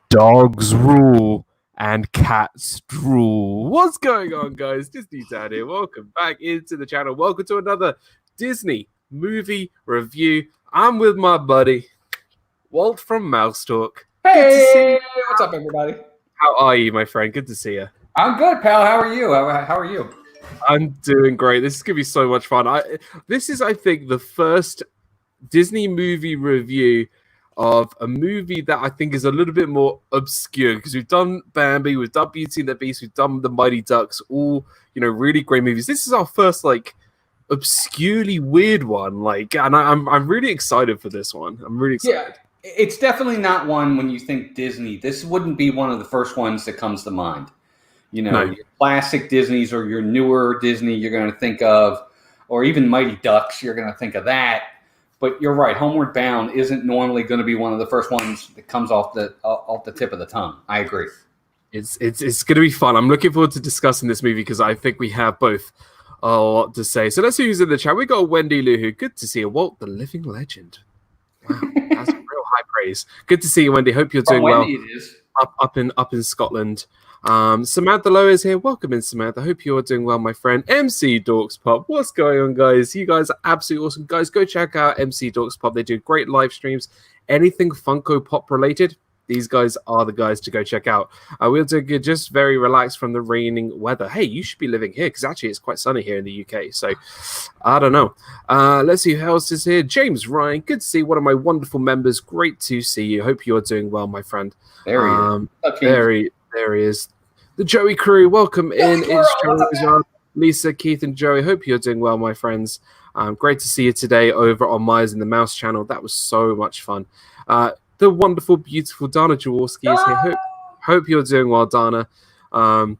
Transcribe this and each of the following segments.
Dogs rule and cats drool. What's going on, guys? Disney Dad here. Welcome back into the channel. Welcome to another Disney movie review. I'm with my buddy, Walt from Mouse Talk. Hey, what's up, everybody? How are you, my friend? Good to see you. I'm good, pal. How are you? How are you? I'm doing great. This is going to be so much fun. This is, I think, the first Disney movie review of a movie that I think is a little bit more obscure, because we've done Bambi, we've done Beauty and the Beast, we've done The Mighty Ducks, all, really great movies. This is our first, obscurely weird one, and I'm really excited for this one. I'm really excited. Yeah, it's definitely not one when you think Disney. This wouldn't be one of the first ones that comes to mind. No. Your classic Disneys or your newer Disney you're going to think of, or even Mighty Ducks, you're going to think of that. But you're right, Homeward Bound isn't normally going to be one of the first ones that comes off the tip of the tongue. I agree. It's going to be fun. I'm looking forward to discussing this movie because I think we have both a lot to say. So let's see who's in the chat. We got Wendy Luhu. Good to see you. Walt, the living legend. Wow, that's real high praise. Good to see you, Wendy. Hope you're doing well. Wendy it is. Up in Scotland. Samantha Lowe is here. Welcome in, Samantha. Hope you're doing well, my friend. MC Dorks Pop. What's going on, guys? You guys are absolutely awesome. Guys, go check out MC Dorks Pop. They do great live streams. Anything Funko Pop related, these guys are the guys to go check out. We'll do good, just very relaxed from the raining weather. Hey, you should be living here, because actually it's quite sunny here in the UK. So, I don't know. Let's see who else is here. James Ryan. Good to see one of my wonderful members. Great to see you. Hope you're doing well, my friend. There he is. There he is. The Joey crew, welcome in. It's Joey, Lisa, Keith, and Joey. Hope you're doing well, my friends. Great to see you today over on Myers and the Mouse channel. That was so much fun. The wonderful, beautiful Dana Jaworski is here. Hope you're doing well, Dana. I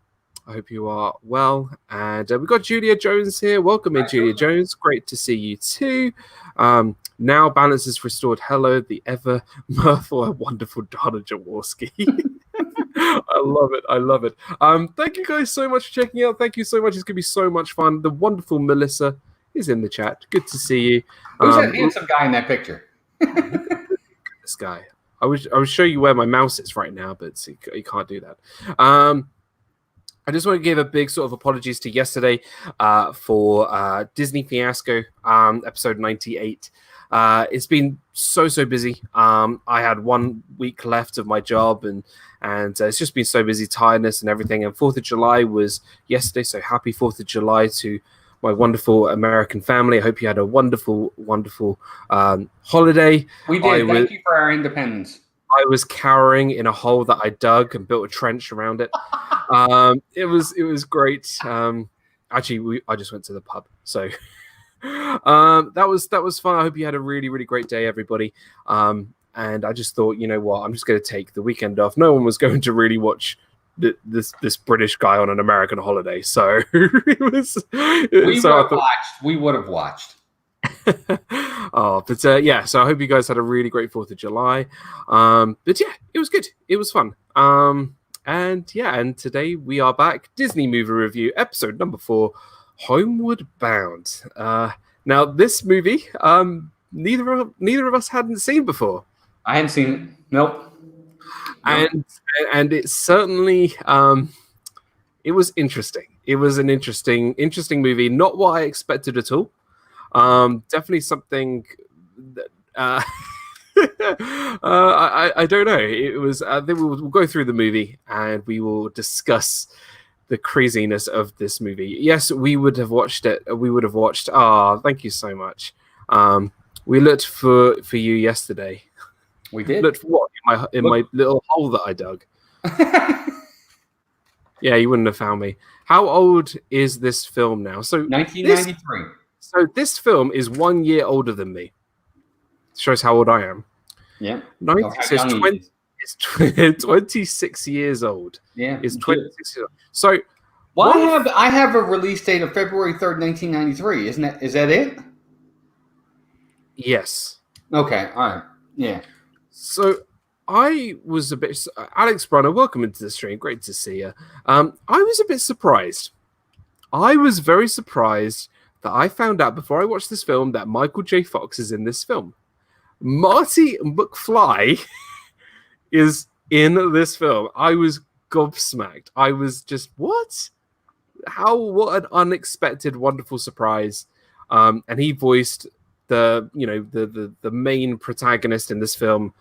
hope you are well. And we've got Julia Jones here. Welcome in, Julia Jones. Great to see you too. Now balance is restored. Hello, the ever mirthful and wonderful Dana Jaworski. I love it. Thank you guys so much for checking out. Thank you so much. It's gonna be so much fun. The wonderful Melissa is in the chat. Good to see you. Who's that handsome guy in that picture? This guy. I would show you where my mouse is right now, but you can't do that. I just want to give a big sort of apologies to yesterday for Disney Fiasco, episode 98. It's been so busy. I had 1 week left of my job, and it's just been so busy, tiredness and everything. And 4th of July was yesterday, so happy 4th of July to my wonderful American family. I hope you had a wonderful holiday. We did. Thank you for our independence. I was cowering in a hole that I dug and built a trench around it. It was great. Actually, I just went to the pub, so that was fun. I hope you had a really great day, everybody. And I just thought, you know what, I'm just going to take the weekend off. No one was going to really watch this British guy on an American holiday, so we would have watched. Oh, but yeah, so I hope you guys had a really great 4th of July. But yeah, it was good. It was fun. And today we are back. Disney movie review, episode number 4, Homeward Bound. Now this movie, neither of us hadn't seen before. I hadn't seen it. Nope. And it certainly it was interesting. It was an interesting movie. Not what I expected at all. Definitely something that I don't know. It was. I think we'll go through the movie and we will discuss the craziness of this movie. Yes, we would have watched it. We would have watched. Thank you so much. We looked for you yesterday. We did. Looked for what in my little hole that I dug. Yeah, you wouldn't have found me. How old is this film now? So 1993. So this film is 1 year older than me. Shows how old I am. Yeah. 26 years old. Yeah. It's 26 years old. So I have a release date of February 3rd, 1993. Is that it? Yes. Okay. All right. Yeah. So I was a bit... Alex Brunner, welcome into the stream. Great to see you. I was a bit surprised. I was very surprised that I found out before I watched this film that Michael J. Fox is in this film. Marty McFly is in this film. I was gobsmacked. I was just, what? What an unexpected, wonderful surprise. And he voiced the main protagonist in this film,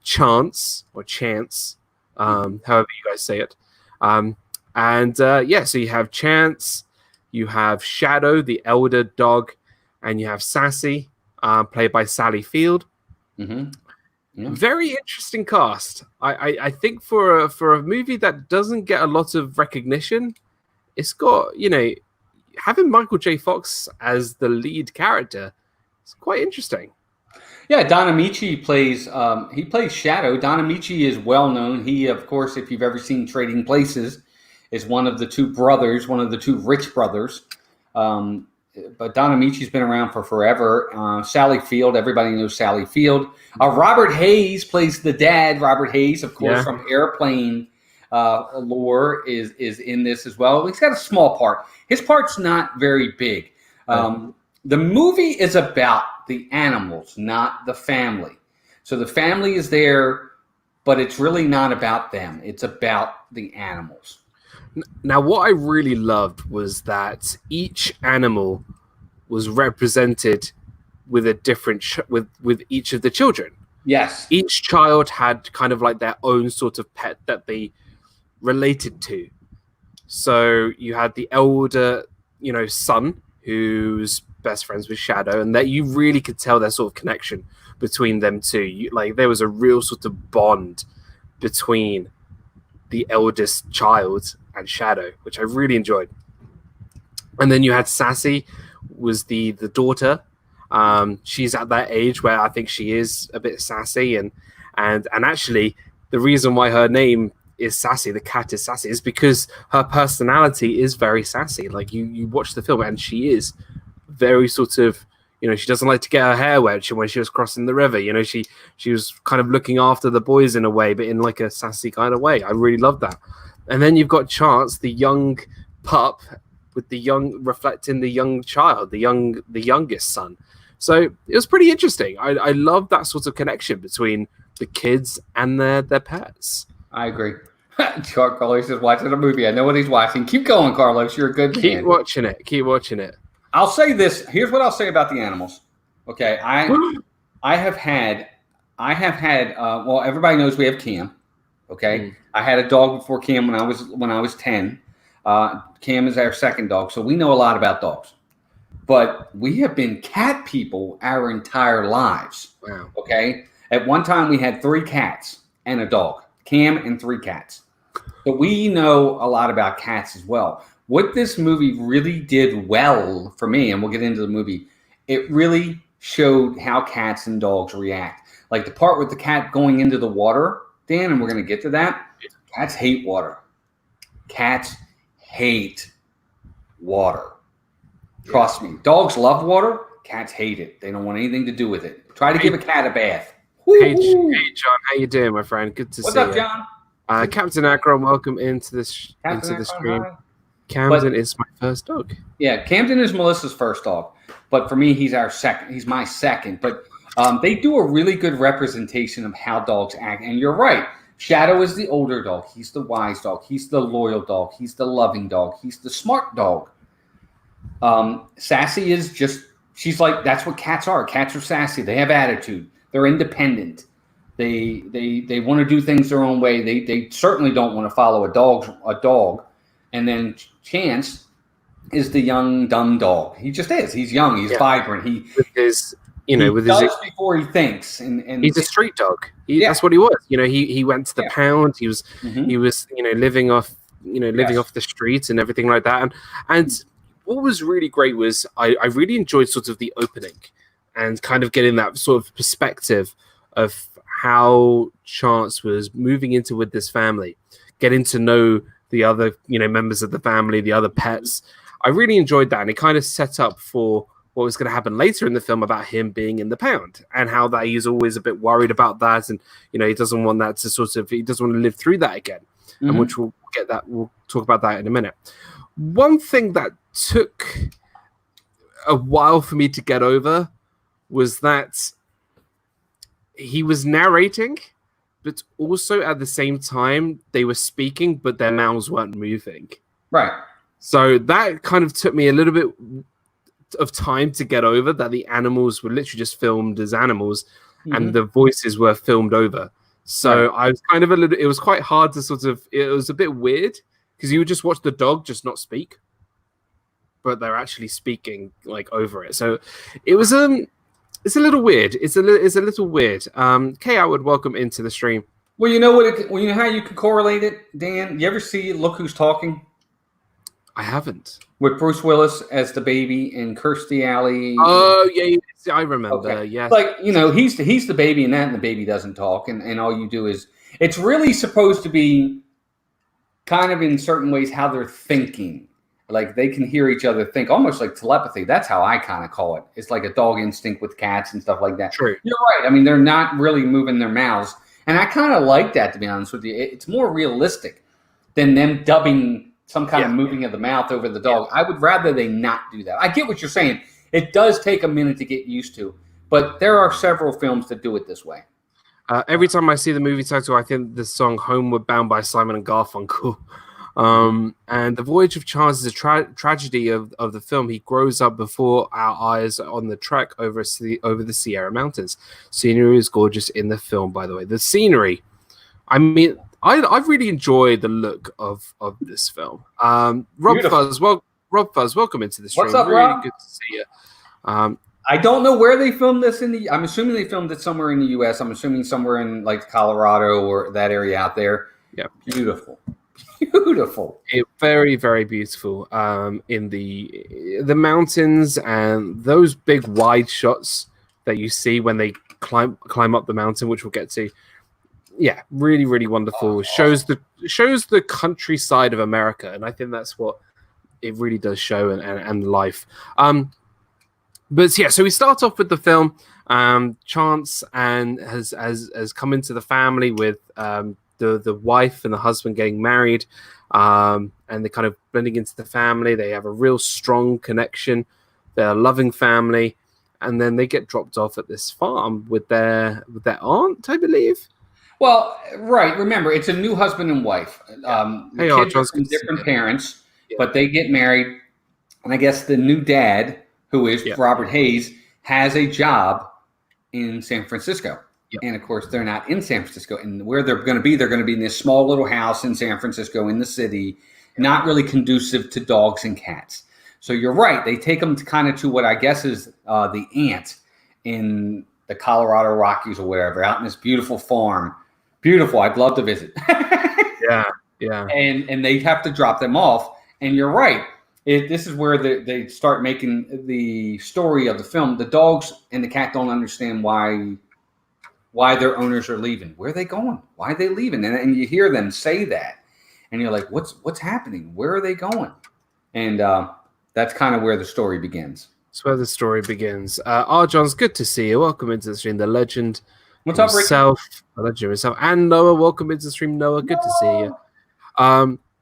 Chance, however you guys say it. So you have Chance, you have Shadow, the elder dog, and you have Sassy, played by Sally Field. Mm-hmm. Yeah. Very interesting cast. I think for a movie that doesn't get a lot of recognition, it's got, having Michael J. Fox as the lead character. It's quite interesting. Yeah, Don Amici plays Shadow. Don Amici is well known. He, of course, if you've ever seen Trading Places, is one of the two rich brothers. But Don Amici's been around for forever. Sally Field, everybody knows Sally Field. Robert Hayes plays the dad. Robert Hayes, of course, from Airplane lore, is in this as well. He's got a small part. His part's not very big. The movie is about the animals, not the family. So the family is there, but it's really not about them. It's about the animals. Now, what I really loved was that each animal was represented with a different with each of the children. Yes. Each child had kind of like their own sort of pet that they related to. So you had the elder, son, who's best friends with Shadow, and that you really could tell their sort of connection between them two. There was a real sort of bond between the eldest child and Shadow, which I really enjoyed. And then you had Sassy, was the daughter. She's at that age where I think she is a bit sassy, and actually the reason why her name is Sassy, the cat is Sassy, is because her personality is very sassy. Like you watch the film and she is very sort of, she doesn't like to get her hair wet. When she was crossing the river, she was kind of looking after the boys in a way, but in like a sassy kind of way. I really love that. And then you've got Chance, the young pup, with reflecting the young child, the youngest son. So it was pretty interesting. I love that sort of connection between the kids and their pets. I agree. Carlos is watching a movie. I know what he's watching. Keep going, Carlos. You're a good man. Keep watching it. I'll say this. Here's what I'll say about the animals. Okay, I have had. Well, everybody knows we have Cam. Okay, I had a dog before Cam when I was 10. Cam is our second dog, so we know a lot about dogs. But we have been cat people our entire lives. Wow. Okay, at one time we had 3 cats and a dog. Cam and 3 cats. So we know a lot about cats as well. What this movie really did well for me, and we'll get into the movie, it really showed how cats and dogs react. Like the part with the cat going into the water, Dan, and we're going to get to that. Cats hate water. Cats hate water. Trust me. Dogs love water. Cats hate it. They don't want anything to do with it. Try to give a cat a bath. Hey, John, how you doing, my friend? Good to see you. What's up, John? Captain Akron, welcome into the stream. Camden is my first dog. Yeah, Camden is Melissa's first dog, but for me, he's my second. But they do a really good representation of how dogs act. And you're right. Shadow is the older dog. He's the wise dog. He's the loyal dog. He's the loving dog. He's the smart dog. Sassy is she's like, that's what cats are. Cats are sassy. They have attitude. They're independent. They want to do things their own way. They certainly don't want to follow a dog. And then Chance is the young dumb dog. He just is. He's young. He's vibrant. He does before he thinks. And he's a street dog. That's what he was. He went to the pound. He was living off the streets and everything like that. And what was really great was I really enjoyed sort of the opening and kind of getting that sort of perspective of how Chance was moving into with this family, getting to know the other, members of the family, the other pets. I really enjoyed that. And it kind of set up for what was going to happen later in the film about him being in the pound and how that he's always a bit worried about that. And, he doesn't want that to he doesn't want to live through that again. Mm-hmm. And which we'll talk about that in a minute. One thing that took a while for me to get over was that he was narrating, but also at the same time they were speaking, but their mouths weren't moving. Right. So that kind of took me a little bit of time to get over that the animals were literally just filmed as animals, and the voices were filmed over. So I was kind of it was quite hard to sort of, it was a bit weird because you would just watch the dog just not speak, but they're actually speaking like over it. So it was it's a little weird. It's a little weird. Kay Outward, welcome into the stream. Well, you know what? You know how you can correlate it, Dan? You ever see Look Who's Talking? I haven't. With Bruce Willis as the baby and Kirstie Alley. Oh yeah, I remember. Okay. Yeah, like he's the baby in that, and the baby doesn't talk, and all you do is, it's really supposed to be kind of in certain ways how they're thinking. Like they can hear each other think, almost like telepathy. That's how I kind of call it. It's like a dog instinct with cats and stuff like that. True. You're right. I mean, they're not really moving their mouths, and I kind of like that, to be honest with you. It's more realistic than them dubbing some kind of moving of the mouth over the dog. I would rather they not do that. I get what you're saying. It does take a minute to get used to, but there are several films that do it this way. Every time I see the movie title, I think the song "Homeward Bound" by Simon and Garfunkel. And the Voyage of Chance is a tragedy of the film. He grows up before our eyes on the trek over the Sierra Mountains. Scenery is gorgeous in the film, by the way. The scenery, I mean, I really enjoyed the look of this film. RobFuz, welcome into the stream. What's up, really Rob? good to see you. I don't know where they filmed this I'm assuming they filmed it somewhere in the U.S. I'm assuming somewhere in like Colorado or that area out there. Yeah, beautiful. Very, very beautiful. In the mountains and those big wide shots that you see when they climb up the mountain, which we'll get to. Yeah, really, really wonderful. Shows the countryside of America, and I think that's what it really does show, and life. But yeah, so we start off with the film. Chance and has come into the family with the wife and the husband getting married, and they're kind of blending into the family. They have a real strong connection. They're a loving family, and then they get dropped off at this farm with their aunt, I believe. Well, right. Remember, it's a new husband and wife. The kids are from different parents, but they get married. And I guess the new dad, who is Robert Hayes, has a job in San Francisco. Yep. And, of course, they're not in San Francisco. And where they're going to be in this small little house in San Francisco in the city, not really conducive to dogs and cats. So you're right. They take them to what I guess is the aunt in the Colorado Rockies or whatever, out in this beautiful farm. Beautiful. I'd love to visit. Yeah. And they have to drop them off. And you're right. This is where they start making the story of the film. The dogs and the cat don't understand why their owners are leaving. Where are they going? Why are they leaving? And you hear them say that. And you're like, what's happening? Where are they going? And that's kind of where the story begins. That's where the story begins. John's good to see you. Welcome into the stream. The legend. What's up, Rick? The legend himself. And Noah, welcome into the stream. Noah, good to see you.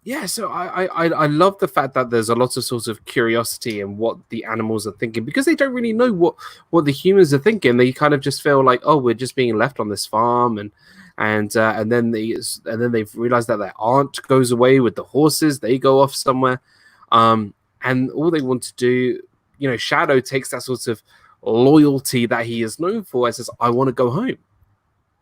Yeah, so I love the fact that there's a lot of sort of curiosity in what the animals are thinking, because they don't really know what the humans are thinking. They kind of just feel like, oh, we're just being left on this farm, and then they've realized that their aunt goes away with the horses. They go off somewhere, and all they want to do, Shadow takes that sort of loyalty that he is known for and says, I want to go home.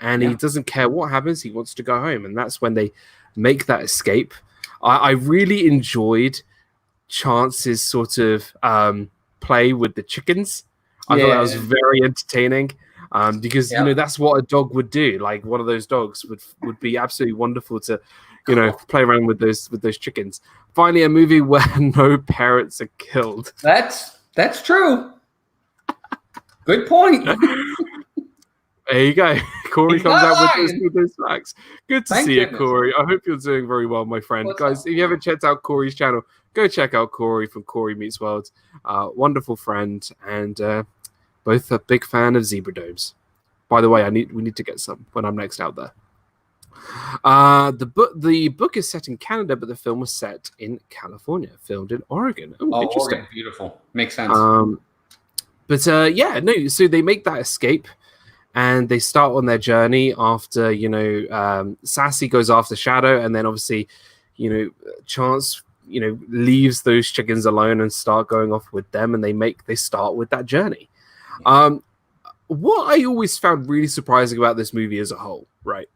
And he doesn't care what happens. He wants to go home. And that's when they make that escape. I really enjoyed Chance's sort of play with the chickens. I thought that was very entertaining, because, that's what a dog would do. Like, one of those dogs would be absolutely wonderful to, play around with those chickens. Finally, a movie where no parents are killed. That's true. Good point. There you go. Corey comes out with those facts. Good to see you, Corey. I hope you're doing very well, my friend. Guys, if you haven't checked out Corey's channel, go check out Corey from Corey Meets World. Wonderful friend, and both a big fan of zebra domes. By the way, we need to get some when I'm next out there. The book is set in Canada, but the film was set in California, filmed in Oregon. Oh, interesting. Oregon, beautiful. Makes sense. So they make that escape. and they start on their journey after Sassy goes after Shadow, and then obviously Chance leaves those chickens alone and start going off with them, and they start with that journey. What I always found really surprising about this movie as a whole, right,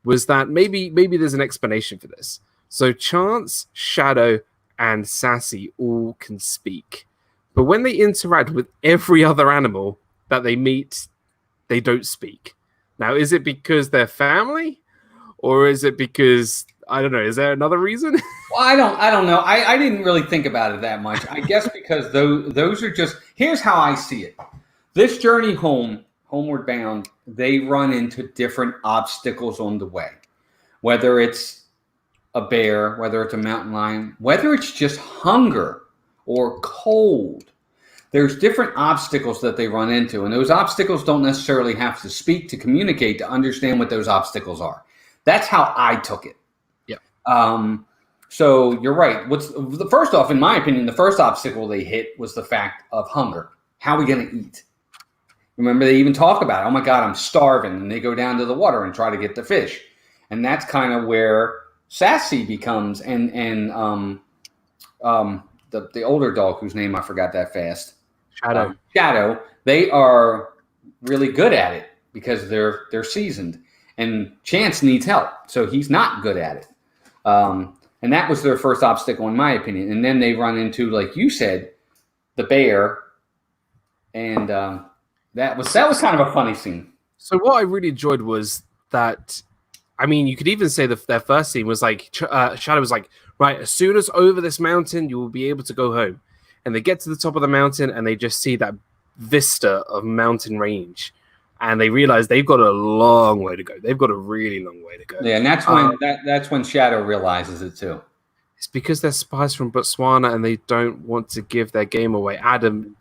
was that maybe there's an explanation for this. So Chance, Shadow, and Sassy all can speak, but when they interact with every other animal that they meet, they don't speak. Now, is it because they're family, or is it because, I don't know, is there another reason? Well, I don't know. I didn't really think about it that much. I guess because those are just, here's how I see it. This journey home, Homeward Bound, they run into different obstacles on the way. Whether it's a bear, whether it's a mountain lion, whether it's just hunger or cold. There's different obstacles that they run into, and those obstacles don't necessarily have to speak to communicate to understand what those obstacles are. That's how I took it. Yeah. So you're right. First off, in my opinion, the first obstacle they hit was the fact of hunger. How are we going to eat? Remember, they even talk about it. Oh my God, I'm starving, and they go down to the water and try to get the fish, and that's kind of where Sassy becomes, and the older dog whose name I forgot that fast. Shadow. They are really good at it because they're seasoned, and Chance needs help, so he's not good at it. And that was their first obstacle, in my opinion. And then they run into, like you said, the bear, and that was kind of a funny scene. So what I really enjoyed was that, I mean, you could even say their first scene was like, Shadow was like, right, as soon as over this mountain, you will be able to go home. And they get to the top of the mountain, and they just see that vista of mountain range. And they realize they've got a long way to go. They've got a really long way to go. Yeah, and that's when Shadow realizes it too. It's because they're spies from Botswana, and they don't want to give their game away. Adam,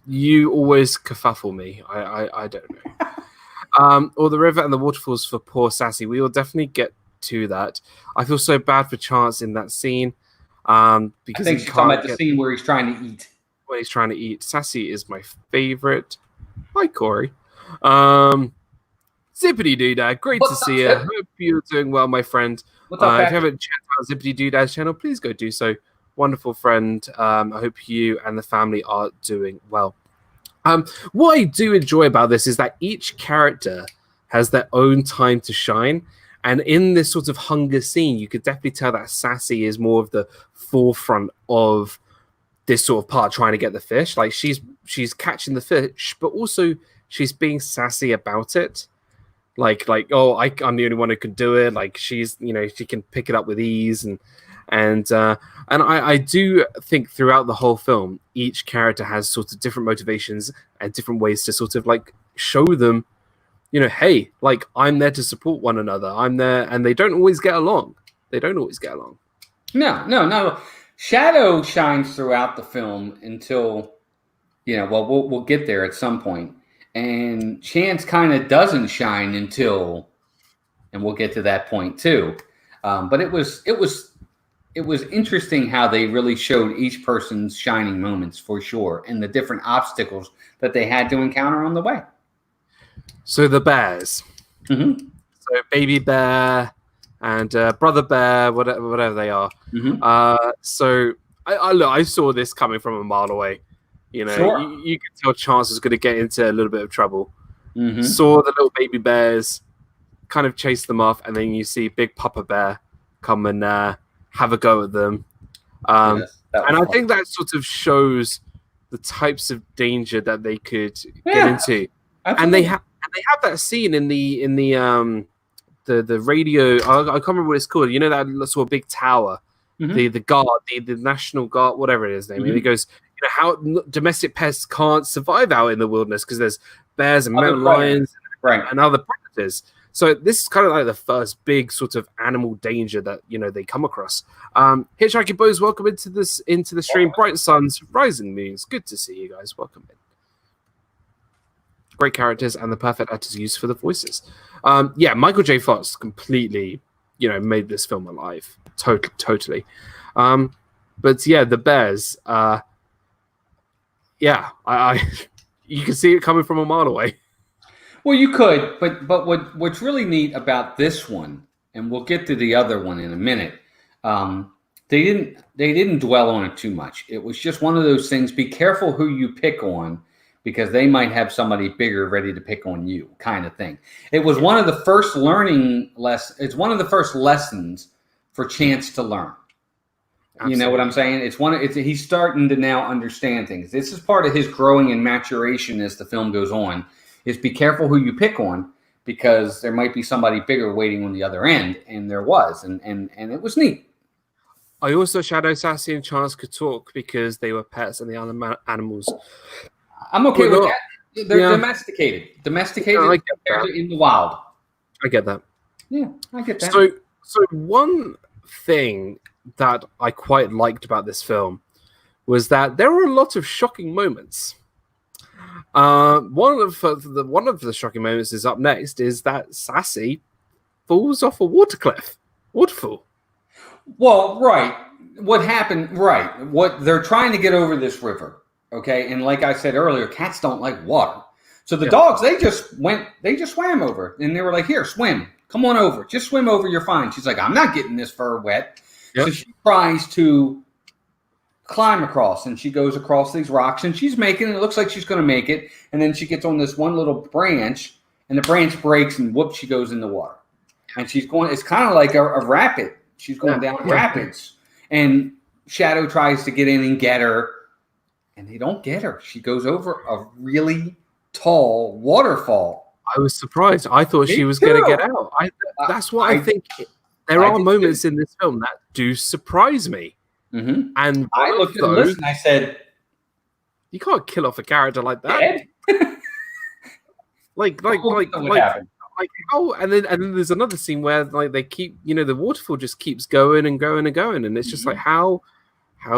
you always kerfuffle me. I don't know. Or the river and the waterfalls for poor Sassy. We will definitely get to that. I feel so bad for Chance in that scene. Because I think she's talking about the scene where he's trying to eat. When he's trying to eat. Sassy is my favorite. Hi, Corey. Zippity Doodad, great to see you. Hope you're doing well, my friend. What's up, if you haven't checked out Zippity Doodad's channel, please go do so. Wonderful friend. I hope you and the family are doing well. What I do enjoy about this is that each character has their own time to shine. And in this sort of hunger scene, you could definitely tell that Sassy is more of the forefront of this sort of part, trying to get the fish. Like she's catching the fish, but also she's being sassy about it. Like oh, I'm the only one who can do it. Like she's, she can pick it up with ease, and I do think throughout the whole film, each character has sort of different motivations and different ways to sort of like show them, hey, like I'm there to support one another. I'm there, and they don't always get along. No. Shadow shines throughout the film until, we'll get there at some point. And Chance kind of doesn't shine until, and we'll get to that point too. But it was interesting how they really showed each person's shining moments for sure, and the different obstacles that they had to encounter on the way. So the bears. Mm-hmm. So baby bear and brother bear, whatever they are. Mm-hmm. So I saw this coming from a mile away. Sure. You could tell Chance was going to get into a little bit of trouble. Mm-hmm. Saw the little baby bears, kind of chase them off, and then you see big Papa Bear come and have a go at them. Yes, and I think that sort of shows the types of danger that they could get into. Absolutely. And they have that scene in the radio. I can't remember what it's called. That sort of big tower, mm-hmm. the guard, the National Guard, whatever it is name. Mm-hmm. And he goes, how domestic pests can't survive out in the wilderness because there's bears and mountain lions and other predators. So this is kind of like the first big sort of animal danger that they come across. Hitchhiking Bows, welcome into the stream. Bright Suns, Rising Moons. Good to see you guys. Welcome in. Great characters and the perfect actors used for the voices. Michael J. Fox completely, made this film alive. Totally. But yeah, the bears. You can see it coming from a mile away. Well, you could, but what's really neat about this one, and we'll get to the other one in a minute. They didn't dwell on it too much. It was just one of those things. Be careful who you pick on, because they might have somebody bigger ready to pick on you, kind of thing. It was one of the first It's one of the first lessons for Chance to learn. Absolutely. You know what I'm saying? He's starting to now understand things. This is part of his growing and maturation as the film goes on. Is be careful who you pick on, because there might be somebody bigger waiting on the other end, and there was, and it was neat. I also Shadow, Sassy, and Chance could talk because they were pets and the other animals. I'm okay with that. They're domesticated. Domesticated in the wild. I get that. Yeah, I get that. So one thing that I quite liked about this film was that there were a lot of shocking moments. One of the shocking moments is up next. Is that Sassy falls off a waterfall? Well, right. What happened? Right. What they're trying to get over this river. Okay, and like I said earlier, cats don't like water. So the dogs, they just swam over, and they were like, "Here, swim. Come on over. Just swim over. You're fine." She's like, "I'm not getting this fur wet." Yep. So she tries to climb across, and she goes across these rocks, and she's making it. It looks like she's going to make it, and then she gets on this one little branch, and the branch breaks, and whoop, she goes in the water. And she's going. It's kind of like a rapid. She's going down rapids, and Shadow tries to get in and get her, and they don't get her. She goes over a really tall waterfall. I was surprised. I thought she was going to get out. That's what I think. There are moments in this film that do surprise me. Mm-hmm. And I looked at the list and I said, "You can't kill off a character like that." like oh, and then there's another scene where like they keep, the waterfall just keeps going and going and going, and it's just like how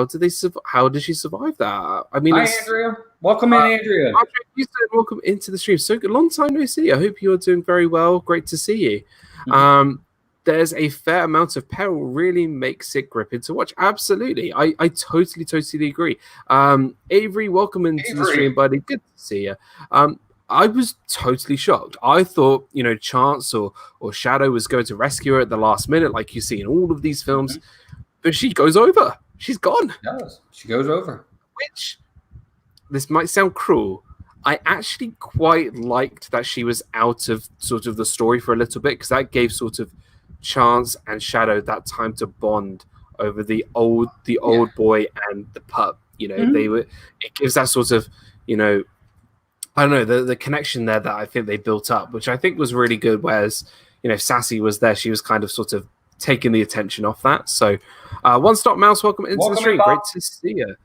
did she survive that? I mean, hi Andrea, welcome in, Andrea. You said welcome into the stream. So good, long time no see. I hope you're doing very well. Great to see you. Mm-hmm. There's a fair amount of peril, really makes it gripping to watch. Absolutely. I totally agree. Avery, welcome into the stream, buddy. Good to see you. I was totally shocked. I thought, Chance or Shadow was going to rescue her at the last minute, like you see in all of these films. Mm-hmm. But she goes over. She's gone. She does. She goes over. Which, this might sound cruel, I actually quite liked that she was out of sort of the story for a little bit, because that gave sort of Chance and Shadow that time to bond over the old boy and the pup. Mm-hmm. It gives that sort of, I don't know, the connection there that I think they built up, which I think was really good. Whereas, Sassy was there, she was kind of sort of taking the attention off that. So, One Stop Mouse, welcome into the stream. Great to see you.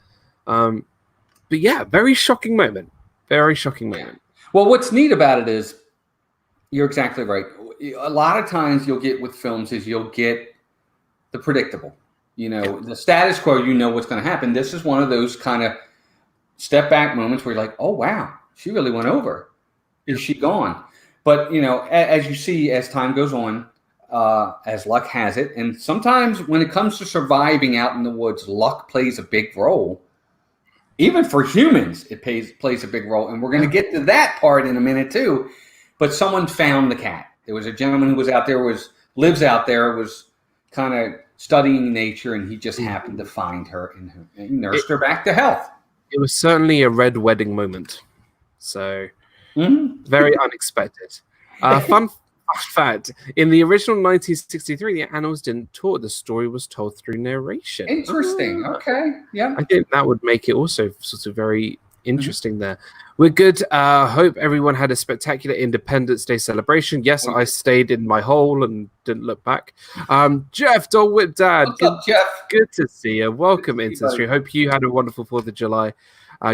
But yeah, very shocking moment. Very shocking moment. Well, what's neat about it is, you're exactly right. A lot of times you'll get with films is you'll get the predictable, the status quo, what's going to happen. This is one of those kind of step back moments where you're like, oh, wow, she really went over. Is she gone? But, as you see, as time goes on, as luck has it, and sometimes when it comes to surviving out in the woods, luck plays a big role. Even for humans, it plays a big role. And we're going to get to that part in a minute too. But someone found the cat. There was a gentleman who was out there, lives out there, was kind of studying nature, and he just happened to find her and nursed her back to health. It was certainly a red wedding moment. So very unexpected. Fun fact, in the original 1963, the animals didn't talk. The story was told through narration. Interesting. Okay. Yeah. I think that would make it also sort of very interesting there. We're good. Hope everyone had a spectacular Independence Day celebration. Yes, I stayed in my hole and didn't look back. Jeff, Dole Whip Dad. What's up, Jeff? Good to see you. Welcome into the stream. Hope you had a wonderful 4th of July.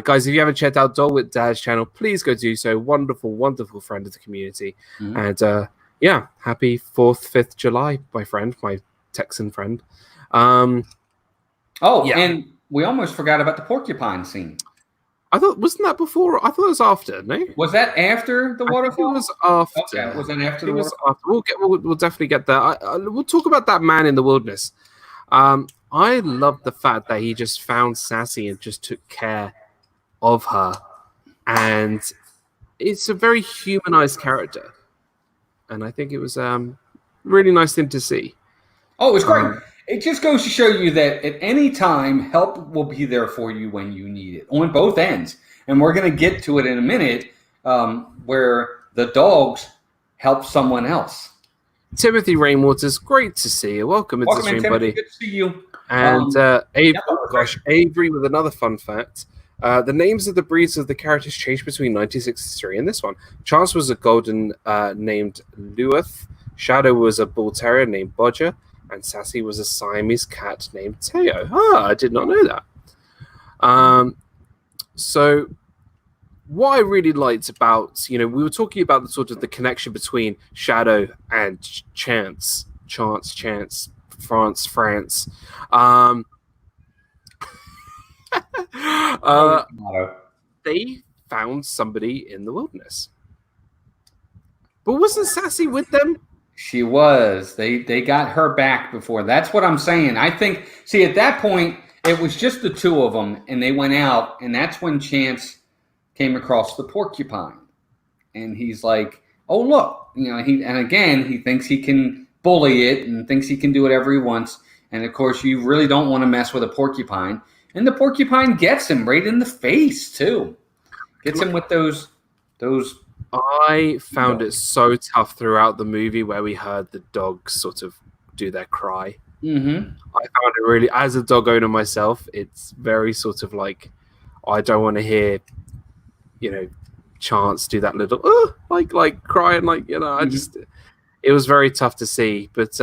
Guys, if you haven't checked out Dole Whip Dad's channel, please go do so. Wonderful friend of the community. And yeah, happy 4th, 5th July, my friend, my Texan friend. And we almost forgot about the porcupine scene. I thought, wasn't that before? I thought it was after, no? Was that after the waterfall? It was after. Okay, was that after the waterfall? After. We'll definitely get there. We'll talk about that man in the wilderness. I love the fact that he just found Sassy and just took care of her. And it's a very humanized character, and I think it was really nice thing to see. Oh, it was great. It just goes to show you that at any time, help will be there for you when you need it on both ends. And we're going to get to it in a minute, where the dogs help someone else. Timothy Rainwater's great to see you. Welcome into the stream, buddy. Good to see you. And Avery with another fun fact. The names of the breeds of the characters changed between 1963 and this one. Chance was a golden named Luath. Shadow was a bull terrier named Bodger. And Sassy was a Siamese cat named Teo. Ah, I did not know that. So what I really liked about, we were talking about the sort of the connection between Shadow and Chance, France. They found somebody in the wilderness. But wasn't Sassy with them? She was. They got her back before. That's what I'm saying. I think, at that point, it was just the two of them, and they went out, and that's when Chance came across the porcupine. And he's like, oh, look. He thinks he can bully it and thinks he can do whatever he wants. And, of course, you really don't want to mess with a porcupine. And the porcupine gets him right in the face, too. Gets him with those. I found it so tough throughout the movie where we heard the dogs sort of do their cry. Mm-hmm. I found it really, as a dog owner myself, it's very sort of like, I don't want to hear, Chance do that little, like crying, I just, it was very tough to see. But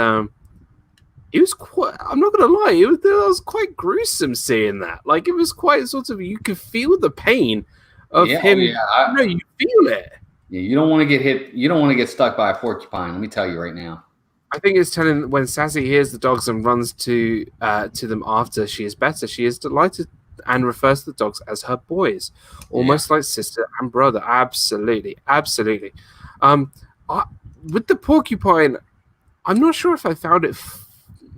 it was quite, I'm not going to lie, it was quite gruesome seeing that. Like, it was quite sort of, you could feel the pain of him. Yeah, you feel it. Yeah, you don't want to get hit. You don't want to get stuck by a porcupine. Let me tell you right now. I think it's telling when Sassy hears the dogs and runs to them after she is better. She is delighted and refers to the dogs as her boys, almost like sister and brother. Absolutely. With the porcupine, I'm not sure if I found it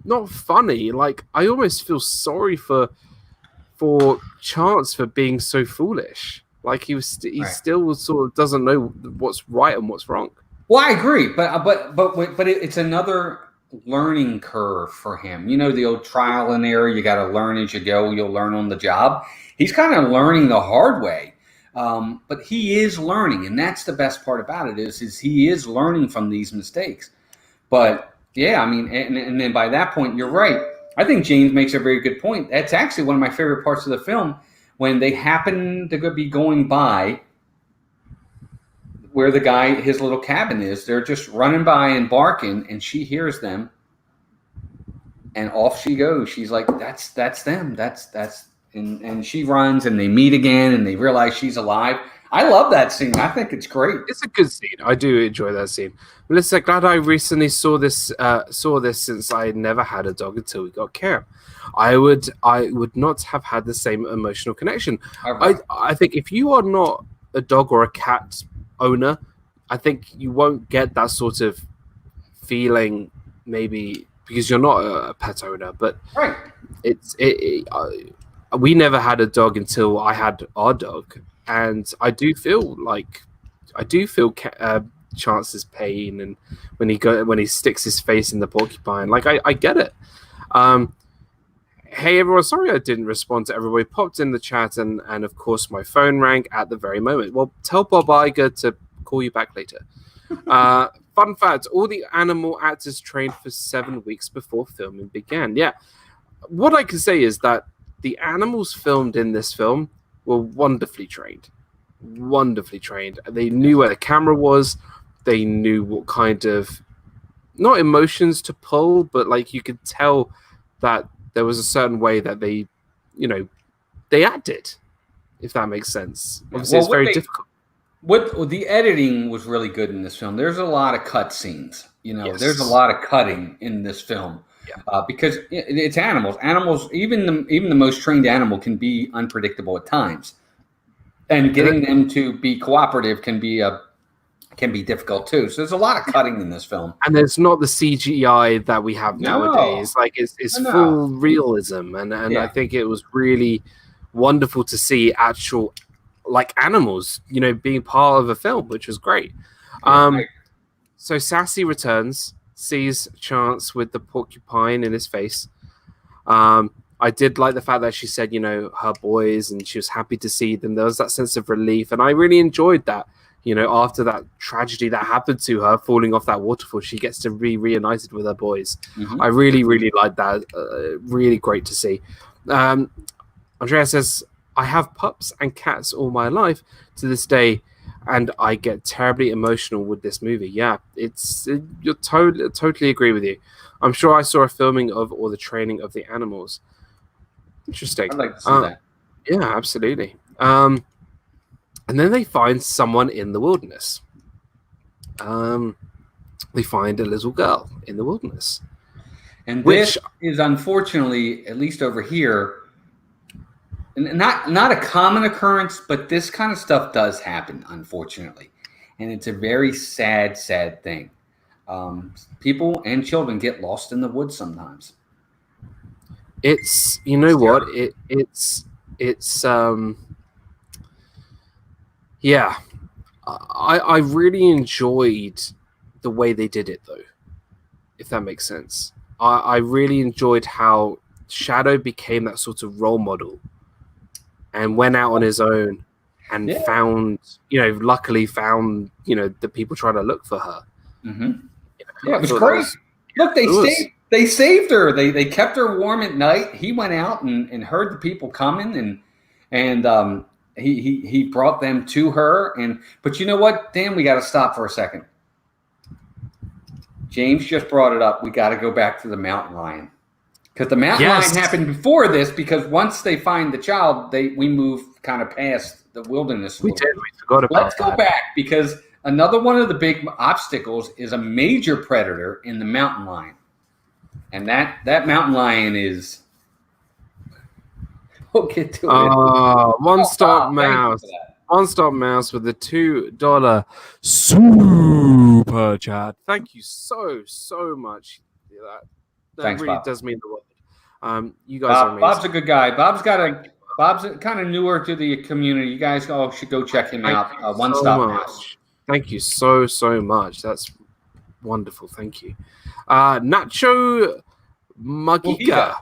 not funny. Like, I almost feel sorry for Chance for being so foolish. Like, he still sort of doesn't know what's right and what's wrong. Well, I agree, but it's another learning curve for him. The old trial and error. You got to learn as you go. You'll learn on the job. He's kind of learning the hard way, but he is learning, and that's the best part about it is he is learning from these mistakes. But yeah, I mean, and then by that point, you're right. I think James makes a very good point. That's actually one of my favorite parts of the film. When they happen to be going by where his little cabin is, they're just running by and barking, and she hears them, and off she goes. She's like, that's them. And she runs, and they meet again, and they realize she's alive. I love that scene. I think it's great. It's a good scene. I do enjoy that scene. Melissa, glad I recently saw this since I never had a dog until we got Karen. I would not have had the same emotional connection. Right. I think if you are not a dog or a cat owner, I think you won't get that sort of feeling, maybe because you're not a pet owner. But right, we never had a dog until I had our dog, and I do feel Chance's pain, and when he sticks his face in the porcupine, like I get it. Hey everyone, sorry I didn't respond to everybody. Popped in the chat, and of course my phone rang at the very moment. Well, tell Bob Iger to call you back later. Fun fact, all the animal actors trained for 7 weeks before filming began. Yeah. What I can say is that the animals filmed in this film were wonderfully trained. They knew where the camera was. They knew what kind of, not emotions to pull, but like you could tell that there was a certain way that they acted, if that makes sense. Obviously, it's very difficult. The editing was really good in this film. There's a lot of cut scenes. Yes. There's a lot of cutting in this film because it's animals. Animals, even the most trained animal, can be unpredictable at times, and getting them to be cooperative can be difficult too. So there's a lot of cutting in this film. And there's not the CGI that we have nowadays. Like it's full realism, and I think it was really wonderful to see actual like animals, you know, being part of a film, which was great. So Sassy returns, sees Chance with the porcupine in his face. I did like the fact that she said, you know, her boys, and she was happy to see them. There was that sense of relief, and I really enjoyed that. You know, after that tragedy that happened to her, falling off that waterfall, she gets to be reunited with her boys. I really, really like that. Really great to see. Andrea says, I have pups and cats all my life to this day, and I get terribly emotional with this movie. Yeah, you're totally agree with you. I'm sure I saw a filming of or the training of the animals. Interesting. I'd like to see that. Yeah, absolutely. And then they find someone in the wilderness. They find a little girl in the wilderness. And this is unfortunately, at least over here, not a common occurrence, but this kind of stuff does happen, unfortunately. And it's a very sad, sad thing. People and children get lost in the woods sometimes. It's, you know what? Yeah. I really enjoyed the way they did it, though, if that makes sense. I really enjoyed how Shadow became that sort of role model and went out on his own and found, you know, luckily found, you know, the people trying to look for her. Yeah, it was great. Look, they saved her. They kept her warm at night. He went out and heard the people coming, and he brought them to her. But you know what, Dan, we got to stop for a second. James just brought it up. We got to go back to the mountain lion, because the mountain lion happened before this. Because once they find the child, we move kind of past the wilderness. We forgot about Let's go back, because another one of the big obstacles is a major predator in the mountain lion. And that mountain lion is... We'll get to it. One-stop mouse. One-stop mouse with the $2 super chat. Thank you so much. That Thanks, really Bob. does mean the world. You guys are amazing. Bob's a good guy. Bob's kind of newer to the community. You guys all should go check him out. One-stop mouse. Thank you so much. That's wonderful. Thank you. Nacho Magika.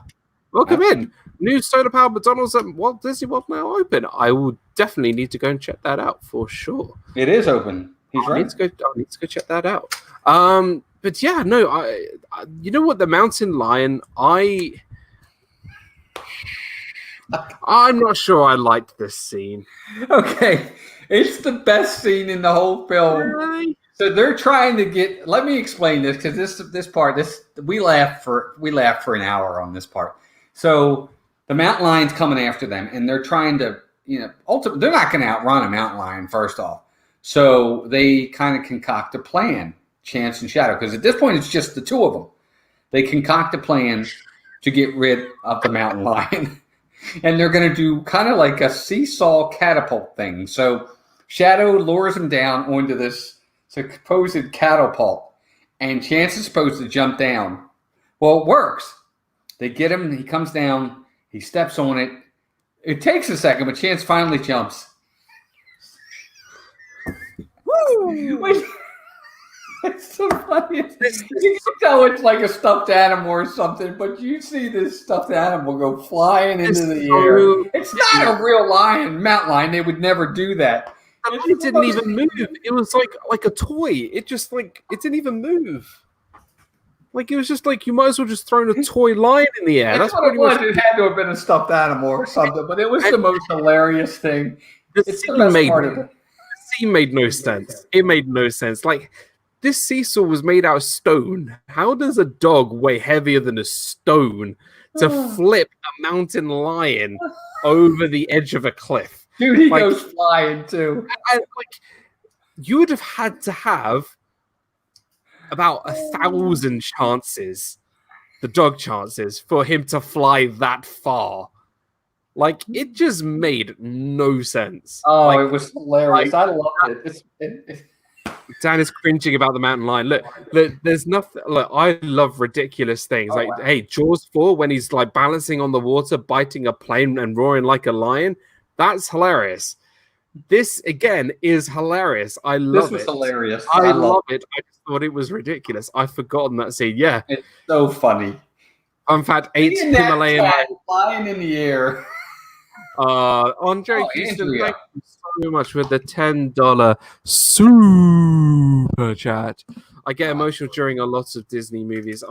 Welcome in. New soda-powered McDonald's at Walt Disney World now open. I will definitely need to go and check that out for sure. It is open. He's right. I need to go check that out. But yeah, no, I you know what? The mountain lion, I'm not sure I liked this scene. Okay. It's the best scene in the whole film. Really? So they're trying to get. Let me explain this, because this part we laughed for an hour on this part. So the mountain lion's coming after them, and they're trying to, you know, ultimately they're not going to outrun a mountain lion first off. So they kind of concoct a plan, Chance and Shadow, because at this point it's just the two of them. They concoct a plan to get rid of the mountain lion, and they're going to do kind of like a seesaw catapult thing. So Shadow lures him down onto this supposed catapult, and Chance is supposed to jump down. Well, it works. They get him. He comes down. He steps on it. It takes a second, but Chance finally jumps. Woo! It's so funny. You can tell it's like a stuffed animal or something, but you see this stuffed animal go flying into the air. It's not a real mountain lion. They would never do that. It didn't even move. It was like a toy. It just it didn't even move. Like, it was just like, you might as well just thrown a toy lion in the air. That's what it was. It had to have been a stuffed animal or something, but it was the most hilarious thing. The scene made no sense. It made no sense. Like, this seesaw was made out of stone. How does a dog weigh heavier than a stone to flip a mountain lion over the edge of a cliff? Dude, he goes flying too. You would have had to have about 1,000 chances, the dog chances, for him to fly that far. Like, it just made no sense. Oh, it was hilarious. I loved it. Dan is cringing about the mountain lion. Look, there's nothing. Look, I love ridiculous things. Hey, Jaws 4, when he's balancing on the water, biting a plane and roaring like a lion. That's hilarious. This again is hilarious. I love This was it. hilarious. I love it. I just thought it was ridiculous. I've forgotten that scene. Yeah, It's so funny. in fact, 8 Seeing that Himalayan. cat flying in the air. Andre Oh, Houston, Andrea. thank you so much for the $10 super chat. I get emotional during a lot of Disney movies.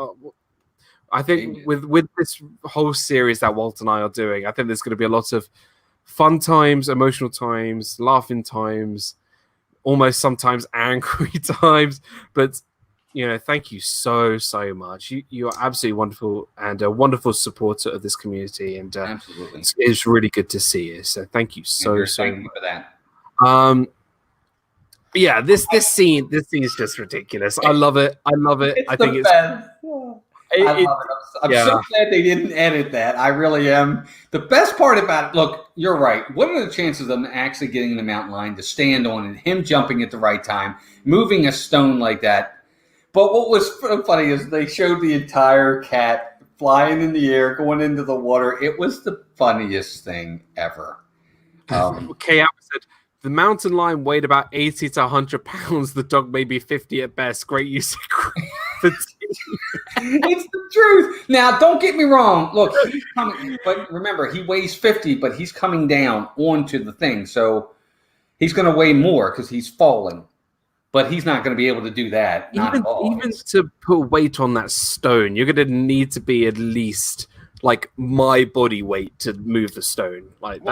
I think with this whole series that Walt and I are doing, I think there's going to be a lot of fun times, emotional times, laughing times, almost sometimes angry times. But thank you so much. You are absolutely wonderful and a wonderful supporter of this community, and Absolutely, it's really good to see you. So thank you so Andrew, much for that. But yeah, this scene is just ridiculous. I love it. I think it's best. I love it. I'm so glad they didn't edit that. I really am. The best part about it, look, you're right. What are the chances of them actually getting the mountain lion to stand on and him jumping at the right time, moving a stone like that? But what was funny is they showed the entire cat flying in the air, going into the water. It was the funniest thing ever. Kay said, the mountain lion weighed about 80 to 100 pounds. The dog may be 50 at best. Great use of It's the truth. Now, don't get me wrong. Look, he's coming, but remember, he weighs 50, but he's coming down onto the thing. So he's going to weigh more because he's falling. But he's not going to be able to do that. Even to put weight on that stone, you're going to need to be at least like my body weight to move the stone. Like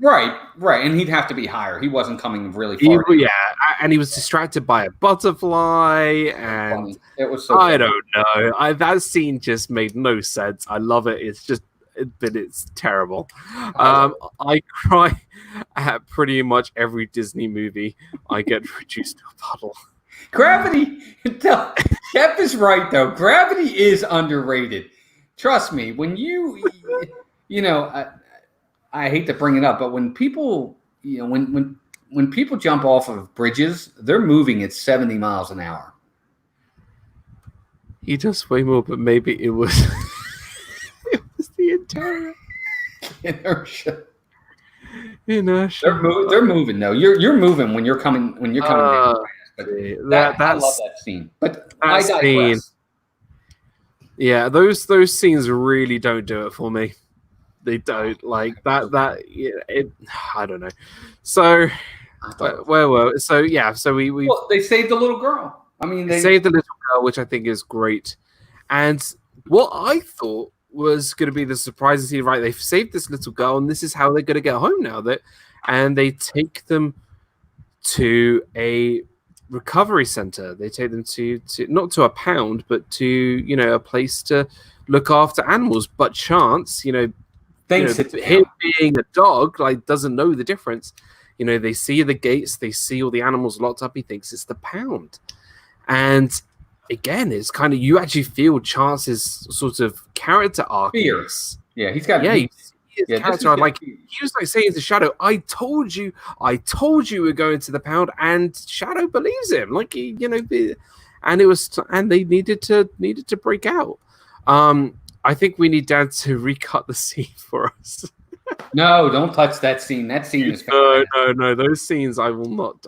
Right, and he'd have to be higher. He wasn't coming really far. And he was distracted by a butterfly, and it was so I don't know. That scene just made no sense. I love it. But it's terrible. I cry at pretty much every Disney movie. I get reduced to a puddle. Gravity. Jeff is right though. Gravity is underrated. Trust me. When I hate to bring it up, but when people, when people jump off of bridges, they're moving at 70 miles an hour. He does way more, but maybe it was it was the entire inertia. They're moving though. You're moving when you're coming down. But I love that scene. But I digress. Yeah, those scenes really don't do it for me. They don't like that. I don't know. So they saved the little girl. I mean, they saved the little girl, which I think is great. And what I thought was going to be the surprising scene, right? They've saved this little girl, and this is how they're going to get home now. And they take them to a recovery center. They take them to not to a pound, but to a place to look after animals. But Chance, him being a dog, like doesn't know the difference. They see the gates, they see all the animals locked up. He thinks it's the pound, and again, it's kind of you actually feel Chance's sort of character arc. Fears. Yeah, he's got. Yeah, his character like he was like saying to Shadow, "I told you we're going to the pound," and Shadow believes him. Like and they needed to break out. I think we need Dan to recut the scene for us. No, don't touch that scene. That scene is no. Those scenes I will not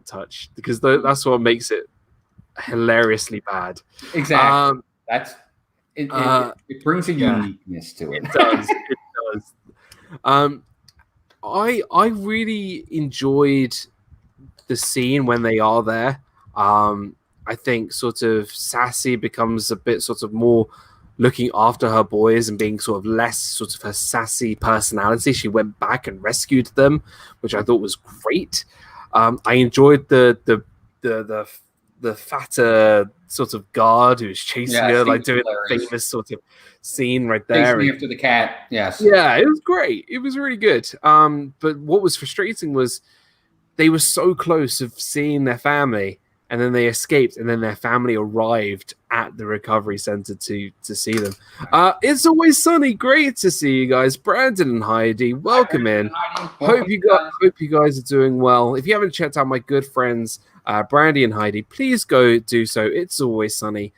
touch because that's what makes it hilariously bad. Exactly. It brings a uniqueness to it. It does. I really enjoyed the scene when they are there. I think sort of Sassy becomes a bit sort of more looking after her boys and being sort of less sort of her sassy personality. She went back and rescued them, which I thought was great. I enjoyed the fatter sort of guard who's chasing her, like doing the famous sort of scene right there. Chasing after the cat, yes. Yeah, it was great. It was really good. But what was frustrating was they were so close of seeing their family, and then they escaped, and then their family arrived at the recovery center to see them. It's always sunny. Great to see you guys. Brandon and Heidi, welcome in. Hope you guys are doing well. If you haven't checked out my good friends, Brandy and Heidi, please go do so. It's always sunny.